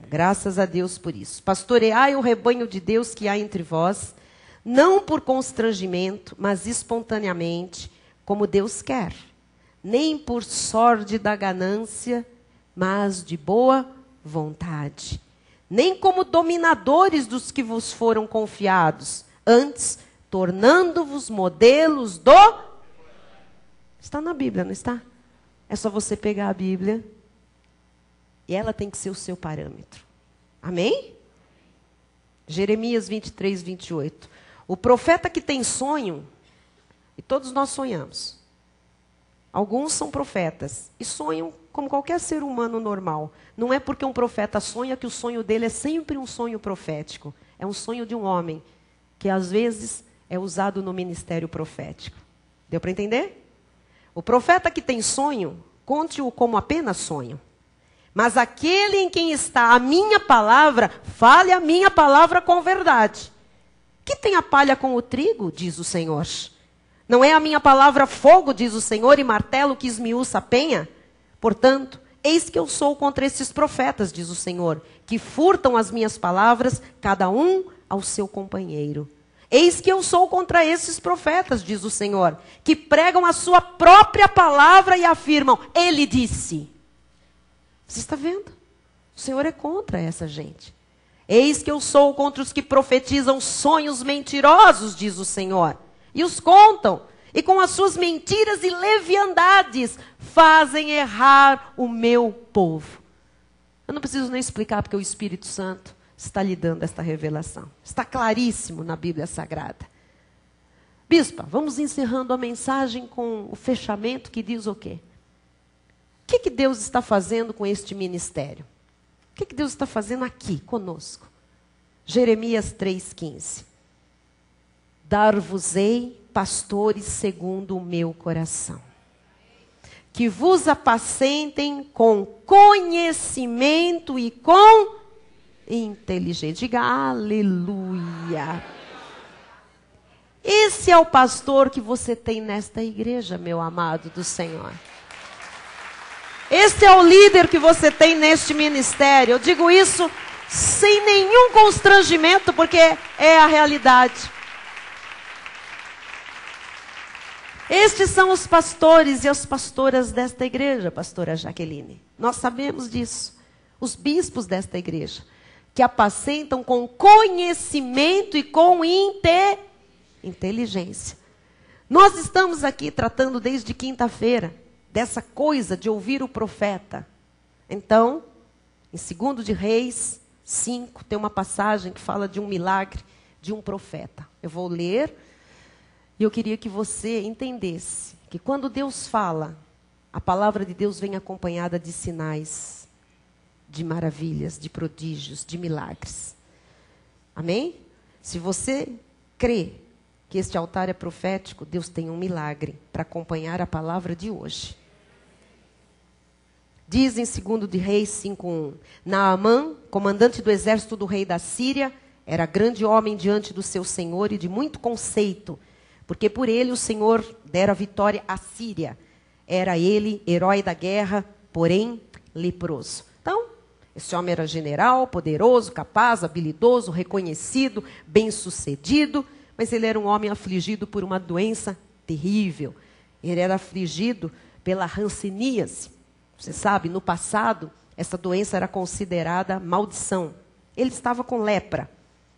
Graças a Deus por isso. Pastoreai o rebanho de Deus que há entre vós, não por constrangimento, mas espontaneamente, como Deus quer. Nem por sórdida ganância, mas de boa vontade. Nem como dominadores dos que vos foram confiados, antes tornando-vos modelos do... Está na Bíblia, não está? É só você pegar a Bíblia e ela tem que ser o seu parâmetro. Amém? Jeremias 23, 28. O profeta que tem sonho, e todos nós sonhamos. Alguns são profetas e sonham como qualquer ser humano normal. Não é porque um profeta sonha que o sonho dele é sempre um sonho profético. É um sonho de um homem, que às vezes é usado no ministério profético. Deu para entender? O profeta que tem sonho, conte-o como apenas sonho. Mas aquele em quem está a minha palavra, fale a minha palavra com verdade. Que tem a palha com o trigo, diz o Senhor. Não é a minha palavra fogo, diz o Senhor, e martelo que esmiuça a penha? Portanto, eis que eu sou contra esses profetas, diz o Senhor, que furtam as minhas palavras, cada um ao seu companheiro. Eis que eu sou contra esses profetas, diz o Senhor, que pregam a sua própria palavra e afirmam, ele disse. Você está vendo? O Senhor é contra essa gente. Eis que eu sou contra os que profetizam sonhos mentirosos, diz o Senhor, e os contam, e com as suas mentiras e leviandades fazem errar o meu povo. Eu não preciso nem explicar, porque o Espírito Santo está lhe dando esta revelação. Está claríssimo na Bíblia Sagrada. Bispa, vamos encerrando a mensagem com o fechamento que diz o quê? O que Deus está fazendo com este ministério? O que Deus está fazendo aqui conosco? Jeremias 3,15. Dar-vos-ei pastores segundo o meu coração, que vos apacentem com conhecimento e com inteligência. Diga aleluia. Esse é o pastor que você tem nesta igreja, meu amado do Senhor. Esse é o líder que você tem neste ministério. Eu digo isso sem nenhum constrangimento, porque é a realidade. Estes são os pastores e as pastoras desta igreja, pastora Jaqueline. Nós sabemos disso. Os bispos desta igreja, que apacentam com conhecimento e com inteligência. Nós estamos aqui tratando desde quinta-feira dessa coisa de ouvir o profeta. Então, em 2 de Reis 5, tem uma passagem que fala de um milagre de um profeta. Eu vou ler. E eu queria que você entendesse que quando Deus fala, a palavra de Deus vem acompanhada de sinais, de maravilhas, de prodígios, de milagres. Amém? Se você crê que este altar é profético, Deus tem um milagre para acompanhar a palavra de hoje. Diz em 2 de Reis 5:1, Naamã, comandante do exército do rei da Síria, era grande homem diante do seu senhor e de muito conceito, porque por ele o Senhor dera vitória à Síria. Era ele herói da guerra, porém leproso. Então, esse homem era general, poderoso, capaz, habilidoso, reconhecido, bem-sucedido, mas ele era um homem afligido por uma doença terrível. Ele era afligido pela hanseníase. Você sabe, no passado, essa doença era considerada maldição. Ele estava com lepra.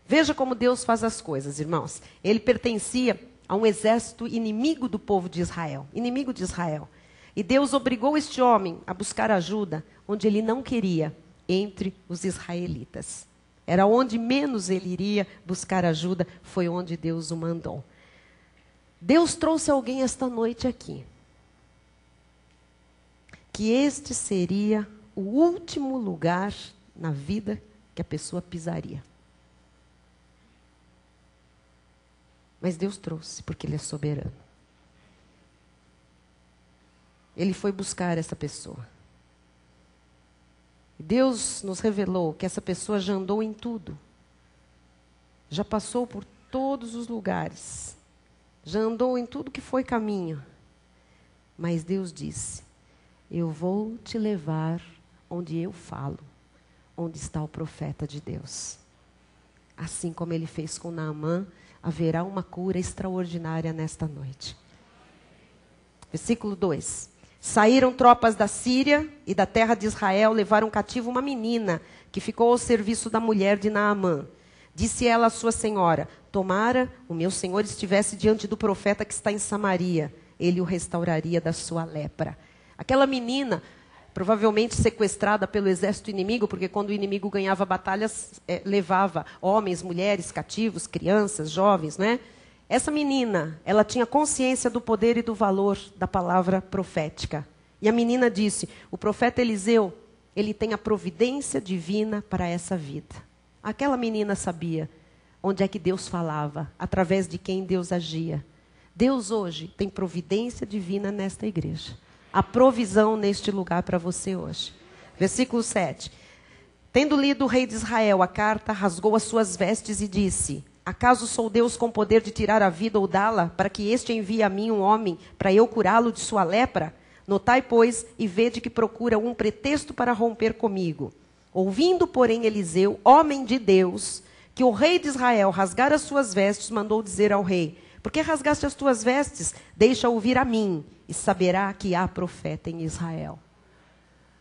Veja como Deus faz as coisas, irmãos. Ele pertencia a um exército inimigo do povo de Israel. Inimigo de Israel. E Deus obrigou este homem a buscar ajuda onde ele não queria, entre os israelitas. Era onde menos ele iria buscar ajuda, foi onde Deus o mandou. Deus trouxe alguém esta noite aqui, que este seria o último lugar na vida que a pessoa pisaria. Mas Deus trouxe, porque Ele é soberano. ele foi buscar essa pessoa. Deus nos revelou que essa pessoa já andou em tudo. Já passou por todos os lugares. Já andou em tudo que foi caminho. Mas Deus disse: eu vou te levar onde eu falo, onde está o profeta de Deus. Assim como ele fez com Naamã, haverá uma cura extraordinária nesta noite. Versículo 2. Saíram tropas da Síria e da terra de Israel, levaram cativo uma menina, que ficou ao serviço da mulher de Naamã. Disse ela à sua senhora: tomara o meu senhor estivesse diante do profeta que está em Samaria, ele o restauraria da sua lepra. Aquela menina, provavelmente sequestrada pelo exército inimigo, porque quando o inimigo ganhava batalhas, levava homens, mulheres, cativos, crianças, jovens, né? Essa menina, ela tinha consciência do poder e do valor da palavra profética. E a menina disse: o profeta Eliseu, ele tem a providência divina para essa vida. Aquela menina sabia onde é que Deus falava, através de quem Deus agia. Deus hoje tem providência divina nesta igreja. A provisão neste lugar para você hoje. Versículo 7. Tendo lido o rei de Israel a carta, rasgou as suas vestes e disse: acaso sou Deus com poder de tirar a vida ou dá-la, para que este envie a mim um homem, para eu curá-lo de sua lepra? Notai, pois, e vede que procura um pretexto para romper comigo. Ouvindo, porém, Eliseu, homem de Deus, que o rei de Israel rasgara as suas vestes, mandou dizer ao rei: por que rasgaste as tuas vestes? Deixa ouvir a mim, e saberá que há profeta em Israel.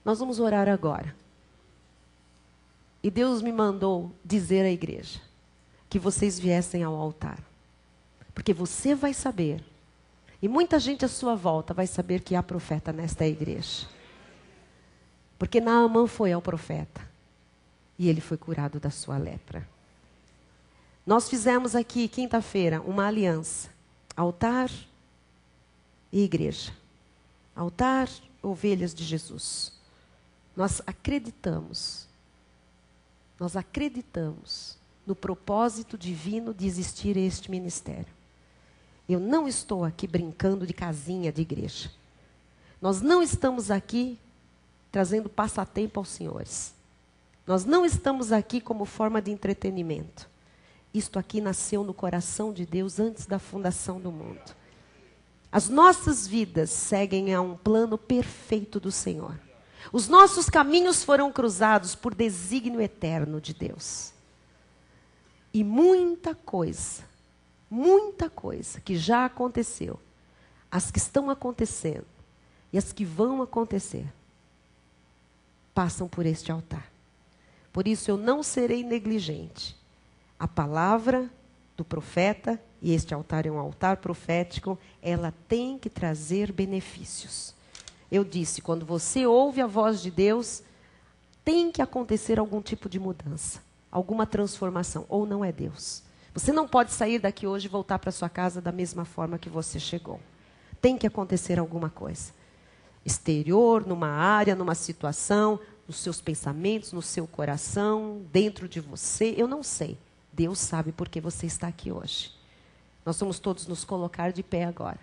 Nós vamos orar agora. E Deus me mandou dizer à igreja que vocês viessem ao altar. Porque você vai saber, e muita gente à sua volta vai saber que há profeta nesta igreja. Porque Naamã foi ao profeta, e ele foi curado da sua lepra. Nós fizemos aqui, quinta-feira, uma aliança. Altar e igreja. Altar, ovelhas de Jesus. Nós acreditamos no propósito divino de existir este ministério. Eu não estou aqui brincando de casinha de igreja. Nós não estamos aqui trazendo passatempo aos senhores. Nós não estamos aqui como forma de entretenimento. Isto aqui nasceu no coração de Deus antes da fundação do mundo. As nossas vidas seguem a um plano perfeito do Senhor. Os nossos caminhos foram cruzados por desígnio eterno de Deus. E muita coisa que já aconteceu, as que estão acontecendo e as que vão acontecer, passam por este altar. Por isso eu não serei negligente. A palavra do profeta, e este altar é um altar profético, ela tem que trazer benefícios. Eu disse, quando você ouve a voz de Deus, tem que acontecer algum tipo de mudança, alguma transformação, ou não é Deus. Você não pode sair daqui hoje e voltar para sua casa da mesma forma que você chegou. Tem que acontecer alguma coisa. Exterior, numa área, numa situação, nos seus pensamentos, no seu coração, dentro de você, eu não sei. Deus sabe por que você está aqui hoje. Nós vamos todos nos colocar de pé agora.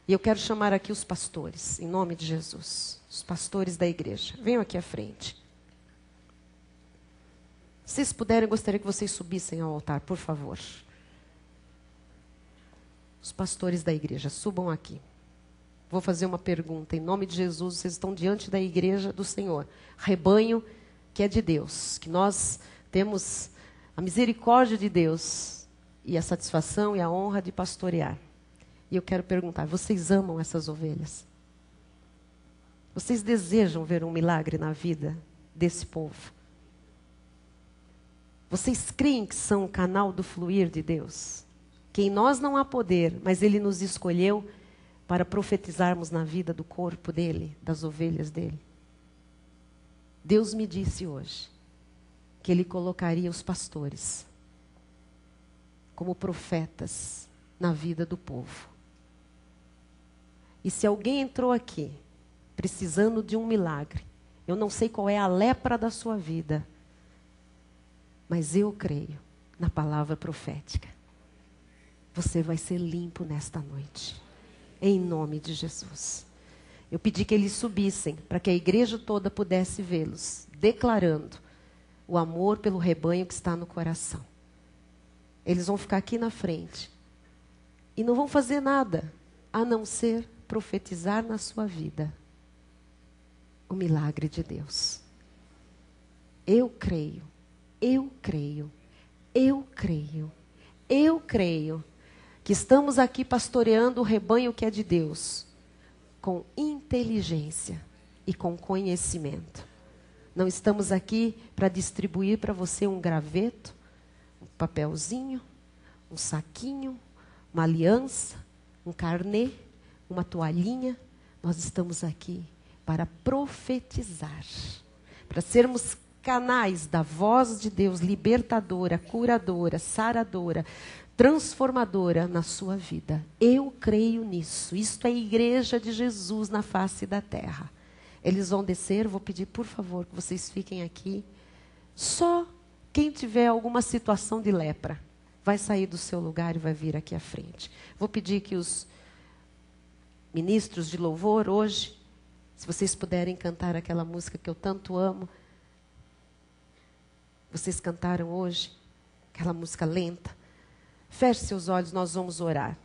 E eu quero chamar aqui os pastores, em nome de Jesus. Os pastores da igreja. Venham aqui à frente. Se vocês puderem, eu gostaria que vocês subissem ao altar, por favor. Os pastores da igreja, subam aqui. Vou fazer uma pergunta. Em nome de Jesus, vocês estão diante da igreja do Senhor. Rebanho que é de Deus. Que nós temos a misericórdia de Deus e a satisfação e a honra de pastorear. E eu quero perguntar, vocês amam essas ovelhas? Vocês desejam ver um milagre na vida desse povo? Vocês creem que são o canal do fluir de Deus? Que em nós não há poder, mas Ele nos escolheu para profetizarmos na vida do corpo dele, das ovelhas dele. Deus me disse hoje que Ele colocaria os pastores como profetas na vida do povo. E se alguém entrou aqui precisando de um milagre, eu não sei qual é a lepra da sua vida, mas eu creio na palavra profética. você vai ser limpo nesta noite. Em nome de Jesus. Eu pedi que eles subissem, para que a igreja toda pudesse vê-los, declarando o amor pelo rebanho que está no coração. Eles vão ficar aqui na frente. E não vão fazer nada, a não ser profetizar na sua vida o milagre de Deus. Eu creio, eu creio, eu creio, eu creio que estamos aqui pastoreando o rebanho que é de Deus, com inteligência e com conhecimento. Não estamos aqui para distribuir para você um graveto, um papelzinho, um saquinho, uma aliança, um carnê, uma toalhinha. Nós estamos aqui para profetizar, para sermos canais da voz de Deus, libertadora, curadora, saradora, transformadora na sua vida. Eu creio nisso. Isto é a igreja de Jesus na face da terra. Eles vão descer, vou pedir por favor que vocês fiquem aqui. Só quem tiver alguma situação de lepra vai sair do seu lugar e vai vir aqui à frente. Vou pedir que os ministros de louvor hoje, se vocês puderem cantar aquela música que eu tanto amo. Vocês cantaram hoje aquela música lenta. Feche seus olhos, nós vamos orar.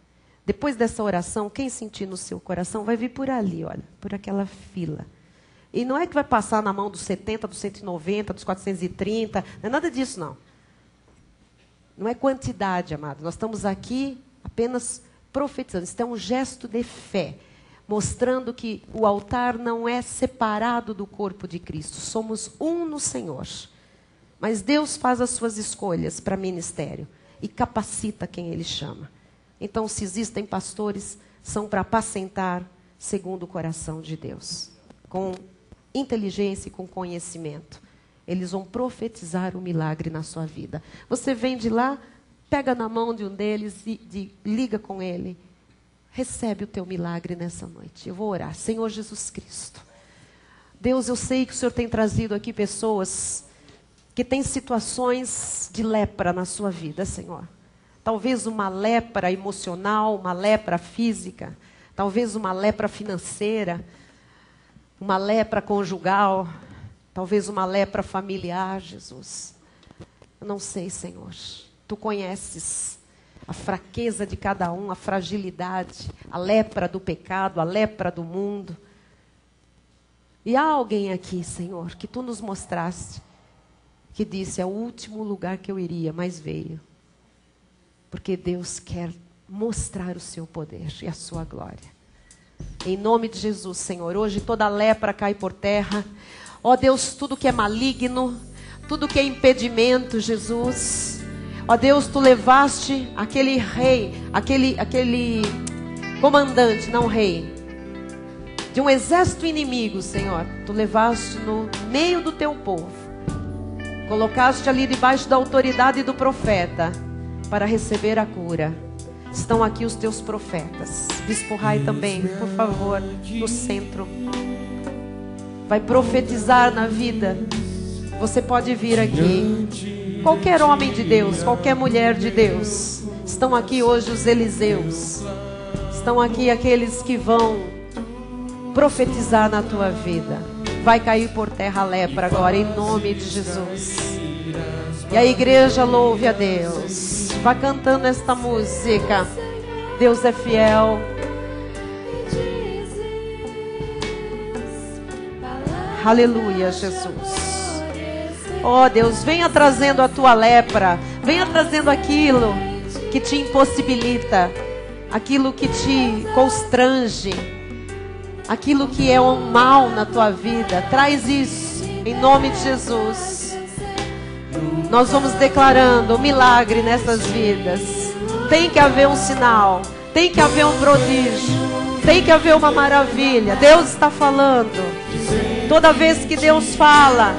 Depois dessa oração, quem sentir no seu coração vai vir por ali, olha, por aquela fila. E não é que vai passar na mão dos 70, dos 190, dos 430, não é nada disso, não. Não é quantidade, amado. Nós estamos aqui apenas profetizando. Isso é um gesto de fé, mostrando que o altar não é separado do corpo de Cristo. Somos um no Senhor. Mas Deus faz as suas escolhas para ministério e capacita quem Ele chama. Então, se existem pastores, são para apacentar segundo o coração de Deus. Com inteligência e com conhecimento. Eles vão profetizar o milagre na sua vida. Você vem de lá, pega na mão de um deles e liga com ele. Recebe o teu milagre nessa noite. Eu vou orar. Senhor Jesus Cristo. Deus, eu sei que o Senhor tem trazido aqui pessoas que têm situações de lepra na sua vida, Senhor. Talvez uma lepra emocional, uma lepra física, talvez uma lepra financeira, uma lepra conjugal, talvez uma lepra familiar, Jesus. Eu não sei, Senhor. Tu conheces a fraqueza de cada um, a fragilidade, a lepra do pecado, a lepra do mundo. E há alguém aqui, Senhor, que Tu nos mostraste, que disse, é o último lugar que eu iria, mas veio. Porque Deus quer mostrar o seu poder e a sua glória. Em nome de Jesus, Senhor, hoje toda lepra cai por terra. Ó Deus, tudo que é maligno, tudo que é impedimento, Jesus. Ó Deus, Tu levaste aquele rei, aquele comandante, não rei, de um exército inimigo, Senhor. Tu levaste no meio do Teu povo. Colocaste ali debaixo da autoridade do profeta para receber a cura. Estão aqui os Teus profetas. Bispo Rai também, por favor, no centro. Vai profetizar na vida. Você pode vir aqui. Qualquer homem de Deus, qualquer mulher de Deus. Estão aqui hoje os Eliseus. Estão aqui aqueles que vão profetizar na tua vida. Vai cair por terra a lepra agora, em nome de Jesus. E a igreja louve a Deus. Vá cantando esta música. Deus é fiel. Aleluia, Jesus. Oh Deus, venha trazendo a tua lepra. Venha trazendo aquilo que te impossibilita, aquilo que te constrange, aquilo que é um mal na tua vida. Traz isso em nome de Jesus. Nós vamos declarando o milagre nessas vidas. Tem que haver um sinal, tem que haver um prodígio, tem que haver uma maravilha. Deus está falando. Toda vez que Deus fala,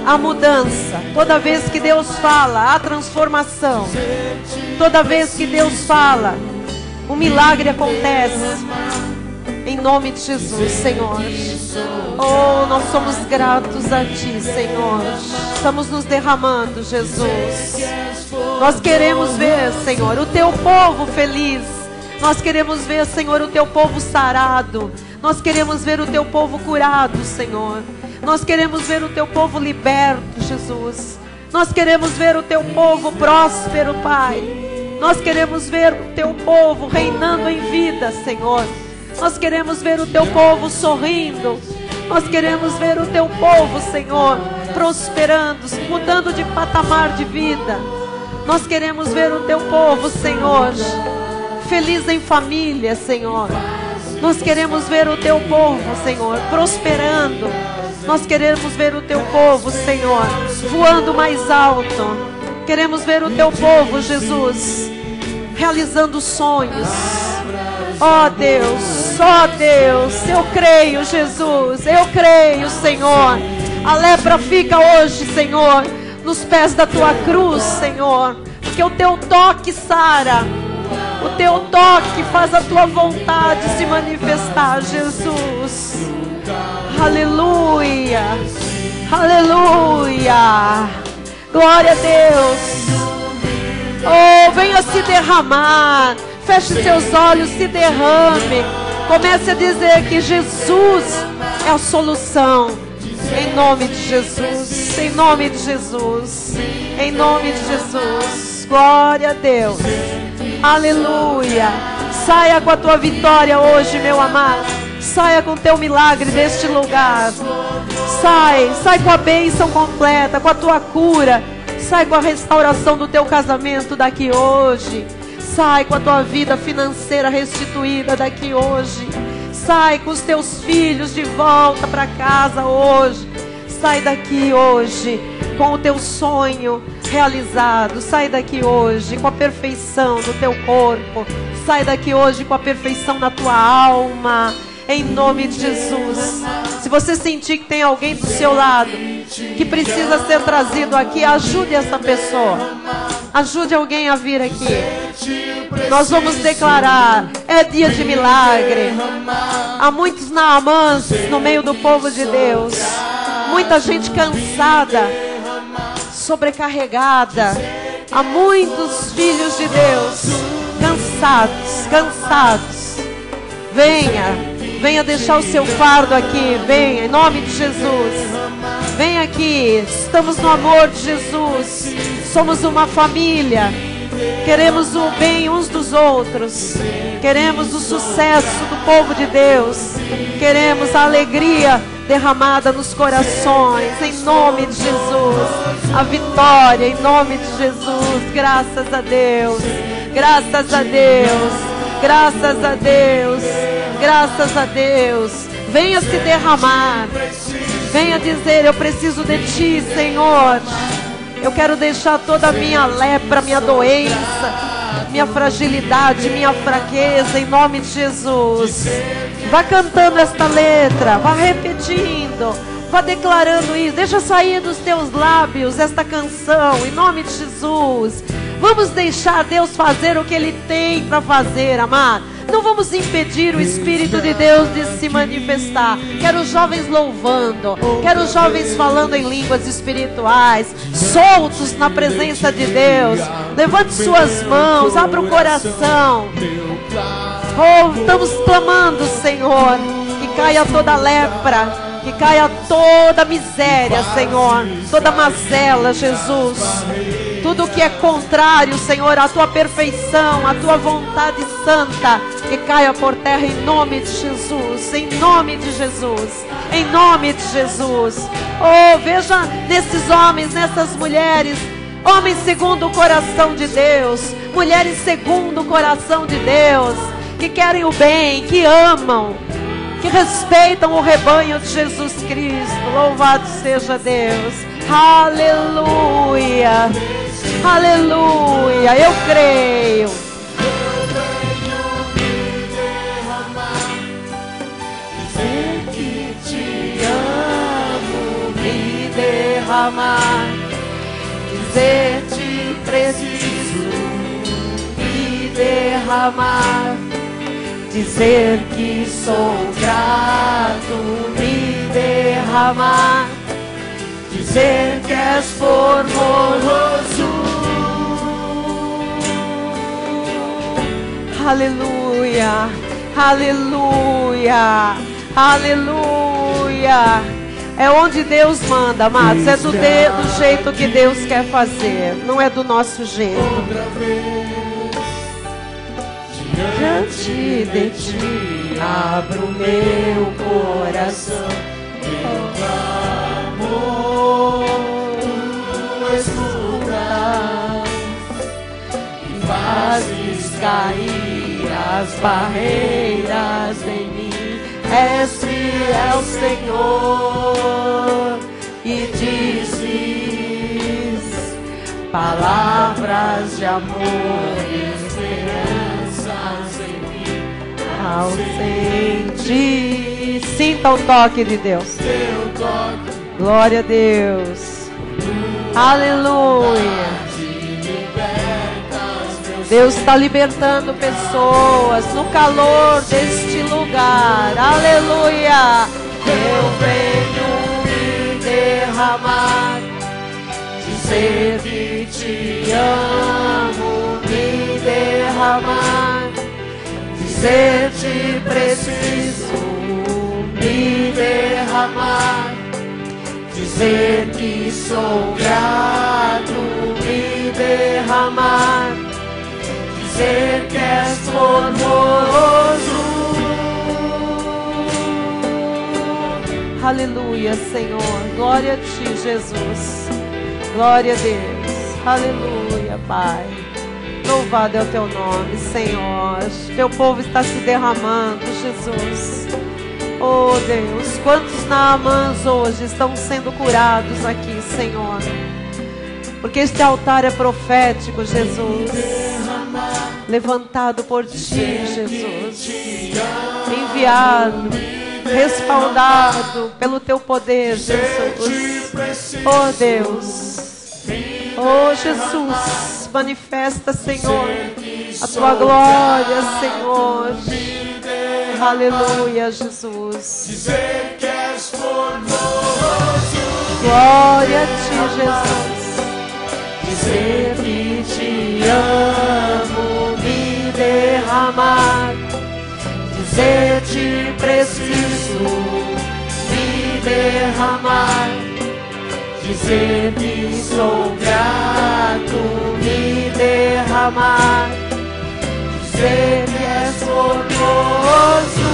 há mudança. Toda vez que Deus fala, há transformação. Toda vez que Deus fala, um milagre acontece. Em nome de Jesus, Senhor. Oh, nós somos gratos a Ti, Senhor. Estamos nos derramando, Jesus. Nós queremos ver, Senhor, o Teu povo feliz. Nós queremos ver, Senhor, o Teu povo sarado. Nós queremos ver o Teu povo curado, Senhor. Nós queremos ver o Teu povo liberto, Jesus. Nós queremos ver o Teu povo próspero, Pai. Nós queremos ver o Teu povo reinando em vida, Senhor. Nós queremos ver o Teu povo sorrindo. Nós queremos ver o Teu povo, Senhor, prosperando, mudando de patamar de vida. Nós queremos ver o Teu povo, Senhor, feliz em família, Senhor. Nós queremos ver o Teu povo, Senhor, prosperando. Nós queremos ver o Teu povo, Senhor, voando mais alto. Queremos ver o Teu povo, Jesus, realizando sonhos. Ó Deus, eu creio, Jesus, eu creio, Senhor. A lepra fica hoje, Senhor, nos pés da Tua cruz, Senhor, porque o Teu toque sara, o Teu toque faz a Tua vontade se manifestar, Jesus. Aleluia, aleluia, glória a Deus. Oh, venha se derramar. Feche seus olhos, se derrame. Comece a dizer que Jesus é a solução. Em nome de Jesus, em nome de Jesus, em nome de Jesus. Glória a Deus. Aleluia. Saia com a tua vitória hoje, meu amado. Saia com o teu milagre deste lugar. Sai com a bênção completa, com a tua cura. Sai com a restauração do teu casamento daqui hoje. Sai com a tua vida financeira restituída daqui hoje. Sai com os teus filhos de volta para casa hoje. Sai daqui hoje com o teu sonho realizado. Sai daqui hoje com a perfeição do teu corpo. Sai daqui hoje com a perfeição na tua alma. Em nome de Jesus. Se você sentir que tem alguém do seu lado que precisa ser trazido aqui, ajude essa pessoa. Ajude alguém a vir aqui. Nós vamos declarar: é dia de milagre. Há muitos Naamãs no meio do povo de Deus. Muita gente cansada, sobrecarregada. Há muitos filhos de Deus cansados. Venha deixar o seu fardo aqui. Venha, em nome de Jesus. Vem aqui. Estamos no amor de Jesus. Somos uma família. Queremos o bem uns dos outros. Queremos o sucesso do povo de Deus. Queremos a alegria derramada nos corações. Em nome de Jesus. A vitória, em nome de Jesus. Graças a Deus. Graças a Deus. Graças a Deus. Graças a Deus. Venha se derramar. Venha dizer: eu preciso de Ti, Senhor. Eu quero deixar toda a minha lepra, minha doença, minha fragilidade, minha fraqueza, em nome de Jesus. Vá cantando esta letra, vá repetindo, vá declarando isso. Deixa sair dos teus lábios esta canção, em nome de Jesus. Vamos deixar Deus fazer o que Ele tem para fazer, amado. Não vamos impedir o Espírito de Deus de se manifestar. Quero os jovens louvando. Quero os jovens falando em línguas espirituais, soltos na presença de Deus. Levante suas mãos, abra o coração. Oh, estamos clamando, Senhor, que caia toda lepra, que caia toda miséria, Senhor, toda mazela, Jesus. Tudo que é contrário, Senhor, à Tua perfeição, à Tua vontade santa, que caia por terra em nome de Jesus, em nome de Jesus, em nome de Jesus. Oh, veja nesses homens, nessas mulheres, homens segundo o coração de Deus, mulheres segundo o coração de Deus, que querem o bem, que amam, que respeitam o rebanho de Jesus Cristo. Louvado seja Deus. Aleluia. Aleluia, eu creio. Dizer que te amo, me derramar. Dizer te preciso, me derramar. dizer que sou grato, me derramar, dizer que és formoso. Aleluia, aleluia, aleluia. É onde Deus manda, amados. É do jeito que Deus quer fazer, não é do nosso jeito. Diante de ti abro meu coração, meu amor, tu escutas e fazes cair as barreiras em mim. És fiel, Senhor, e dizes palavras de amor e esperanças em mim. Ao sentir, sinta o toque de Deus. Glória a Deus. Aleluia. Deus está libertando pessoas no calor deste lugar. Aleluia. Eu venho me derramar, dizer que te amo, me derramar, dizer te preciso, me derramar, dizer que sou grato, me derramar, dizer que és formoso. Aleluia, Senhor. Glória a ti, Jesus. Glória a Deus. Aleluia, Pai. Louvado é o teu nome, Senhor. Teu povo está se derramando, Jesus. Oh, Deus. Quantos Naamãs hoje estão sendo curados aqui, Senhor? Porque este altar é profético, Jesus. Levantado por ti, Jesus. Enviado, respaldado pelo teu poder, Jesus. Oh, Deus. Oh, Jesus. Manifesta, Senhor, a tua glória, Senhor. Aleluia, Jesus. Glória a ti, Jesus. Dizer que te amo, me derramar, dizer te preciso, me derramar, dizer que sou grato, me derramar, dizer que és formoso,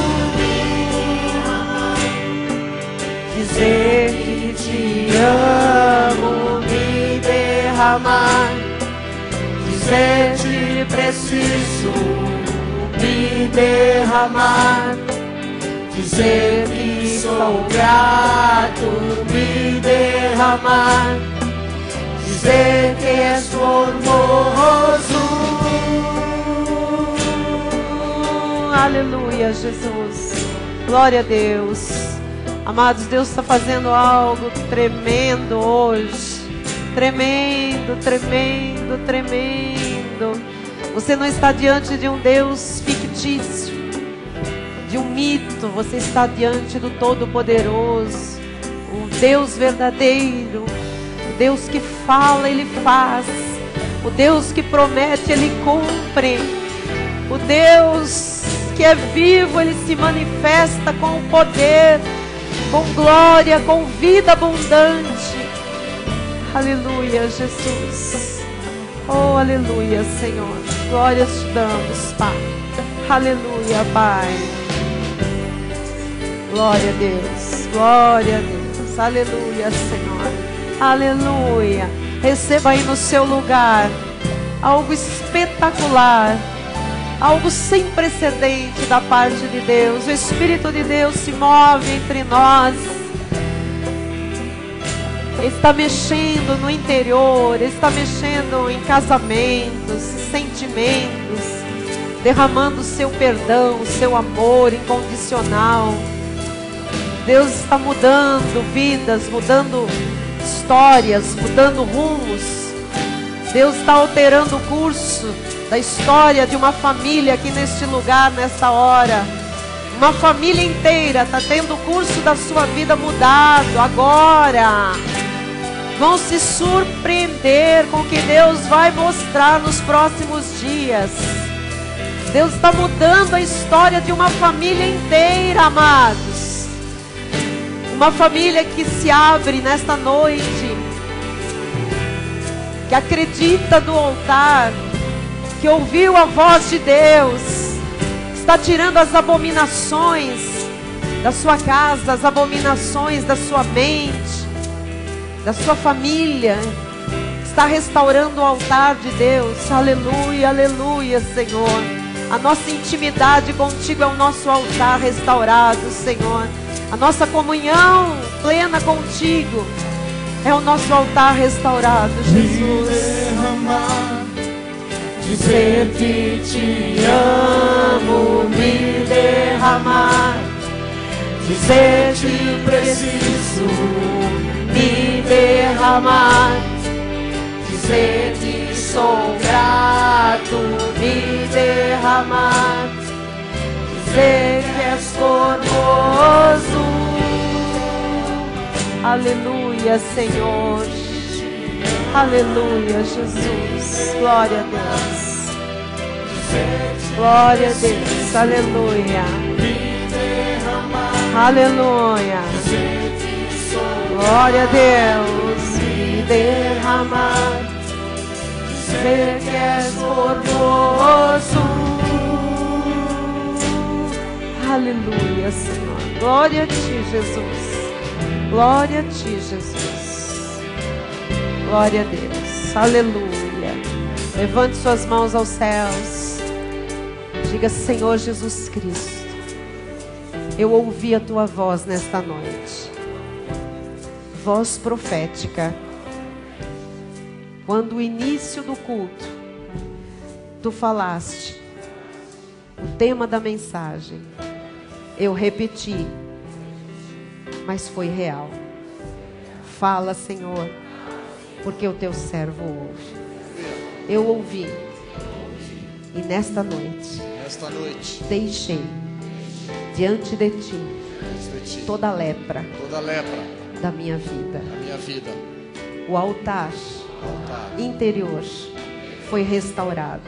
dizer que te amo, me derramar, dizer te preciso, me derramar, dizer que sou grato, me derramar, dizer que és formoso. Aleluia, Jesus. Glória a Deus. Amados, Deus está fazendo algo tremendo hoje. Tremendo, tremendo, tremendo. Você não está diante de um Deus fictício, de um mito. Você está diante do Todo-Poderoso, o Deus verdadeiro, o Deus que fala, Ele faz, o Deus que promete, Ele cumpre, o Deus que é vivo, Ele se manifesta com poder, com glória, com vida abundante. Aleluia, Jesus. Oh, aleluia, Senhor. Glórias te damos, Pai. Aleluia, Pai. Glória a Deus. Glória a Deus. Aleluia, Senhor. Aleluia. Receba aí no seu lugar algo espetacular, algo sem precedente da parte de Deus. O Espírito de Deus se move entre nós. Está mexendo no interior, está mexendo em casamentos, sentimentos, derramando o seu perdão, o seu amor incondicional. Deus está mudando vidas, mudando histórias, mudando rumos. Deus está alterando o curso da história de uma família aqui neste lugar, nesta hora. Uma família inteira está tendo o curso da sua vida mudado agora. Vão se surpreender com o que Deus vai mostrar nos próximos dias. Deus está mudando a história de uma família inteira, amados. Uma família que se abre nesta noite, que acredita no altar, que ouviu a voz de Deus, está tirando as abominações da sua casa, as abominações da sua mente, da sua família, está restaurando o altar de Deus. Aleluia, aleluia, Senhor. A nossa intimidade contigo é o nosso altar restaurado, Senhor. A nossa comunhão plena contigo é o nosso altar restaurado, Jesus. Dizer que te amo, me derramar. Dizer que preciso me derramar. Dizer que sou grato, me derramar. Dizer que és formoso. Aleluia, Senhor. Aleluia, Jesus. Glória a Deus. Glória a Deus. Aleluia. Aleluia. Glória a Deus. Me derramar. Dizer que és formoso. Aleluia, Senhor. Glória a ti, Jesus. Glória a ti, Jesus. Glória a Deus. Aleluia. Levante suas mãos aos céus. Diga: Senhor Jesus Cristo, eu ouvi a tua voz nesta noite. Voz profética. Quando o início do culto, tu falaste o tema da mensagem. Eu repeti, mas foi real. Fala, Senhor, porque o teu servo ouve. Eu ouvi. E nesta noite, deixei diante de ti toda lepra da minha vida. O altar interior foi restaurado.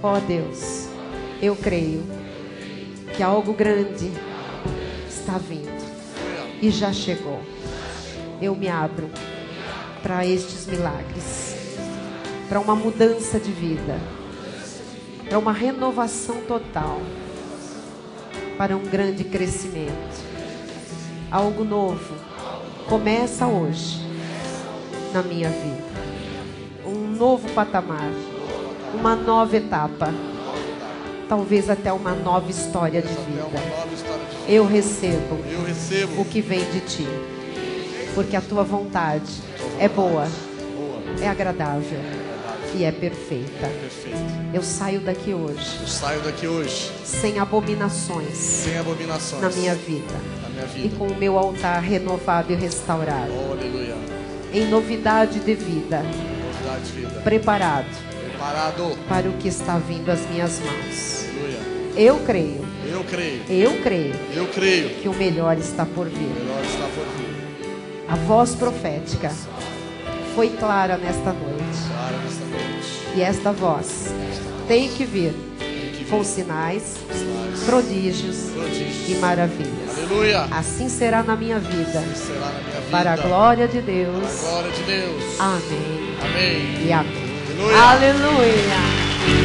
Ó Deus, eu creio que algo grande está vindo e já chegou. Eu me abro para estes milagres, para uma mudança de vida, para uma renovação total, para um grande crescimento. Algo novo começa hoje na minha vida. Um novo patamar, uma nova etapa, talvez até uma nova história de vida. Eu recebo o que vem de ti, porque a tua vontade é boa, é agradável e é perfeita. Eu saio daqui hoje sem abominações na minha vida e com o meu altar renovado e restaurado. Em novidade de vida, preparado para o que está vindo às minhas mãos. Eu creio que o melhor está por vir. A voz profética foi clara nesta noite. E esta voz tem que vir com sinais, prodígios e maravilhas. Assim será na minha vida. Para a glória de Deus. Amém. E amém. Aleluia.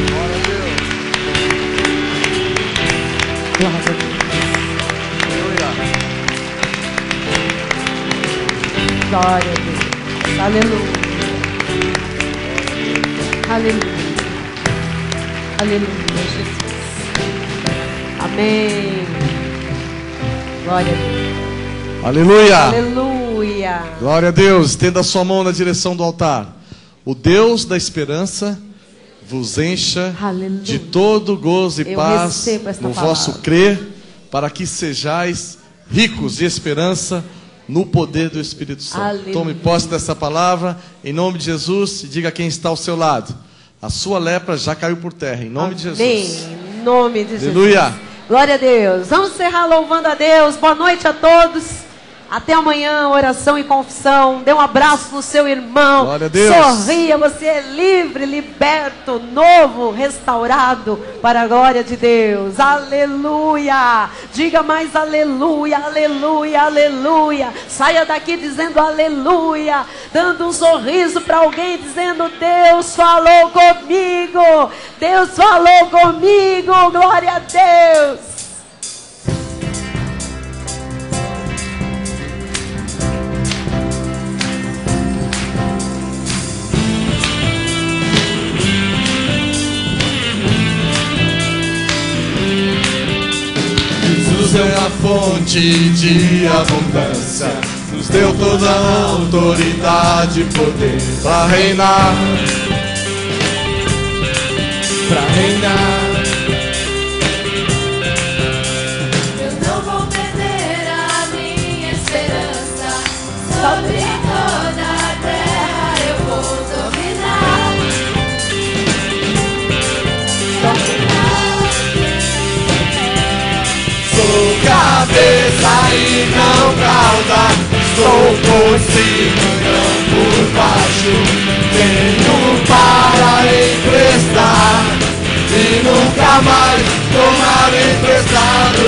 Glória a Deus. Glória a Deus. Aleluia. Aleluia. Aleluia, Jesus. Amém. Glória a Deus. Aleluia. Aleluia. Glória a Deus. Estenda a sua mão na direção do altar. O Deus da esperança vos encha de todo gozo e paz no vosso crer, para que sejais ricos de esperança no poder do Espírito Santo. Aleluia. Tome posse dessa palavra em nome de Jesus e diga a quem está ao seu lado: A sua lepra já caiu por terra, em nome de Jesus. Em nome de Aleluia. Jesus. Glória a Deus. Vamos encerrar louvando a Deus. Boa noite a todos. Até amanhã, oração e confissão. Dê um abraço no seu irmão. Glória a Deus. Sorria, você é livre, liberto, novo, restaurado para a glória de Deus. Aleluia. Diga mais aleluia, aleluia, aleluia. Saia daqui dizendo aleluia, dando um sorriso para alguém, dizendo: Deus falou comigo. Deus falou comigo. Glória a Deus. Jesus é uma fonte de abundância, nos deu toda a autoridade e poder para reinar, para reinar. Eu não vou perder a minha esperança, sobre toda a terra eu vou dominar. Sou cabeça e não cauda, sou por cima e não por baixo. Tenho para emprestar e nunca mais tomar emprestado.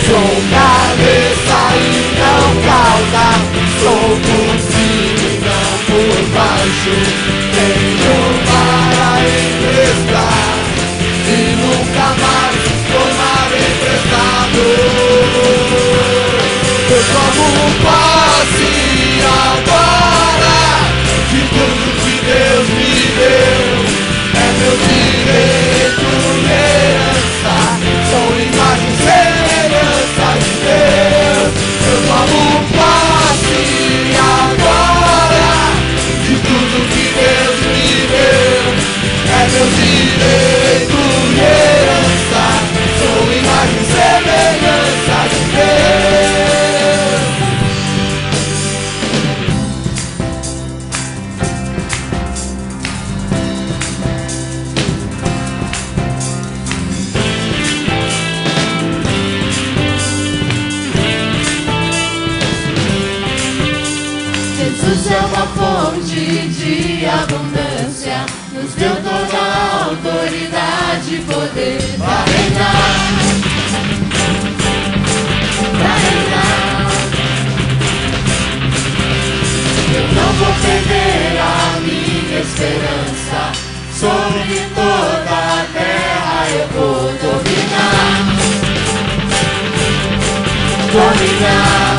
Sou cabeça e não cauda, sou por cima e não por baixo. Tenho para emprestar e nunca mais tomar emprestado. Eu tomo posse agora de tudo que Deus me deu. É meu direito e herança, sou imagem e semelhança de Deus. Eu tomo posse agora de tudo que Deus me deu. É meu direito e herança, sou imagem e semelhança de Deus. Jesus é uma fonte de abundância, nos deu toda a autoridade e poder para reinar, para reinar. Eu não vou perder a minha esperança, sobre toda a terra eu vou dominar, dominar.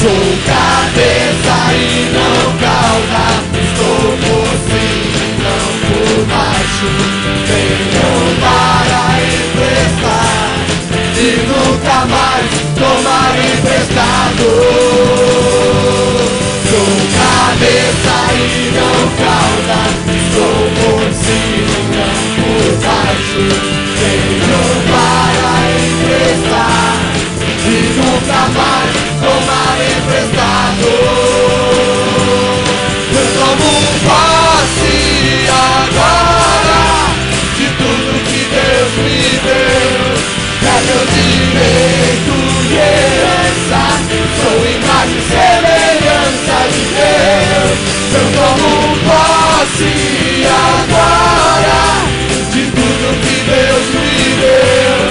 Sou cabeça e não cauda, estou por cima e não por baixo. Tenho para emprestar e nunca mais tomar emprestado. Sou cabeça e não cauda, estou por cima e não por baixo. Tenho para emprestar e nunca mais tomar emprestado. Eu tomo posse agora de tudo que Deus me deu. É meu direito e herança, sou imagem e semelhança de Deus. Eu tomo posse agora de tudo que Deus me deu.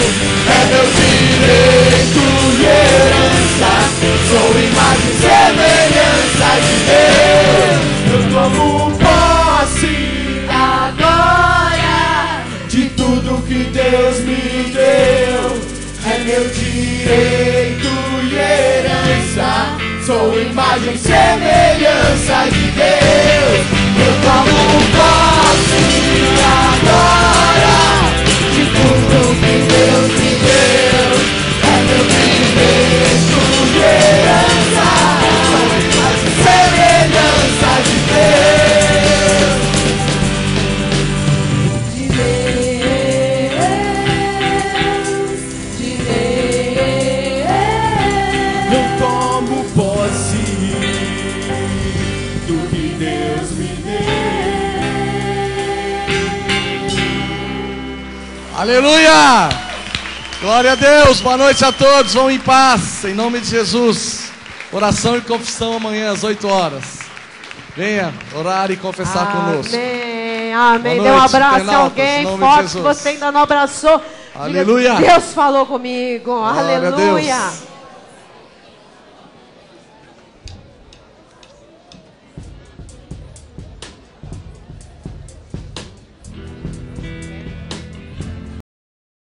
É meu direito e herança, sou imagem e semelhança de Deus. Eu tomo posse agora de tudo que Deus me deu. É meu direito e herança, sou imagem e semelhança de Deus. Eu tomo posse agora de tudo que Deus me deu. É meu direito e herança, sou imagem e semelhança de Deus. De Deus. Eu tomo posse Aleluia! Glória a Deus, boa noite a todos, vão em paz, em nome de Jesus. Oração e confissão amanhã às 8 horas. Venha orar e confessar conosco. Amém. Dê um abraço a alguém forte que você ainda não abraçou. Aleluia. Deus falou comigo. Glória aleluia.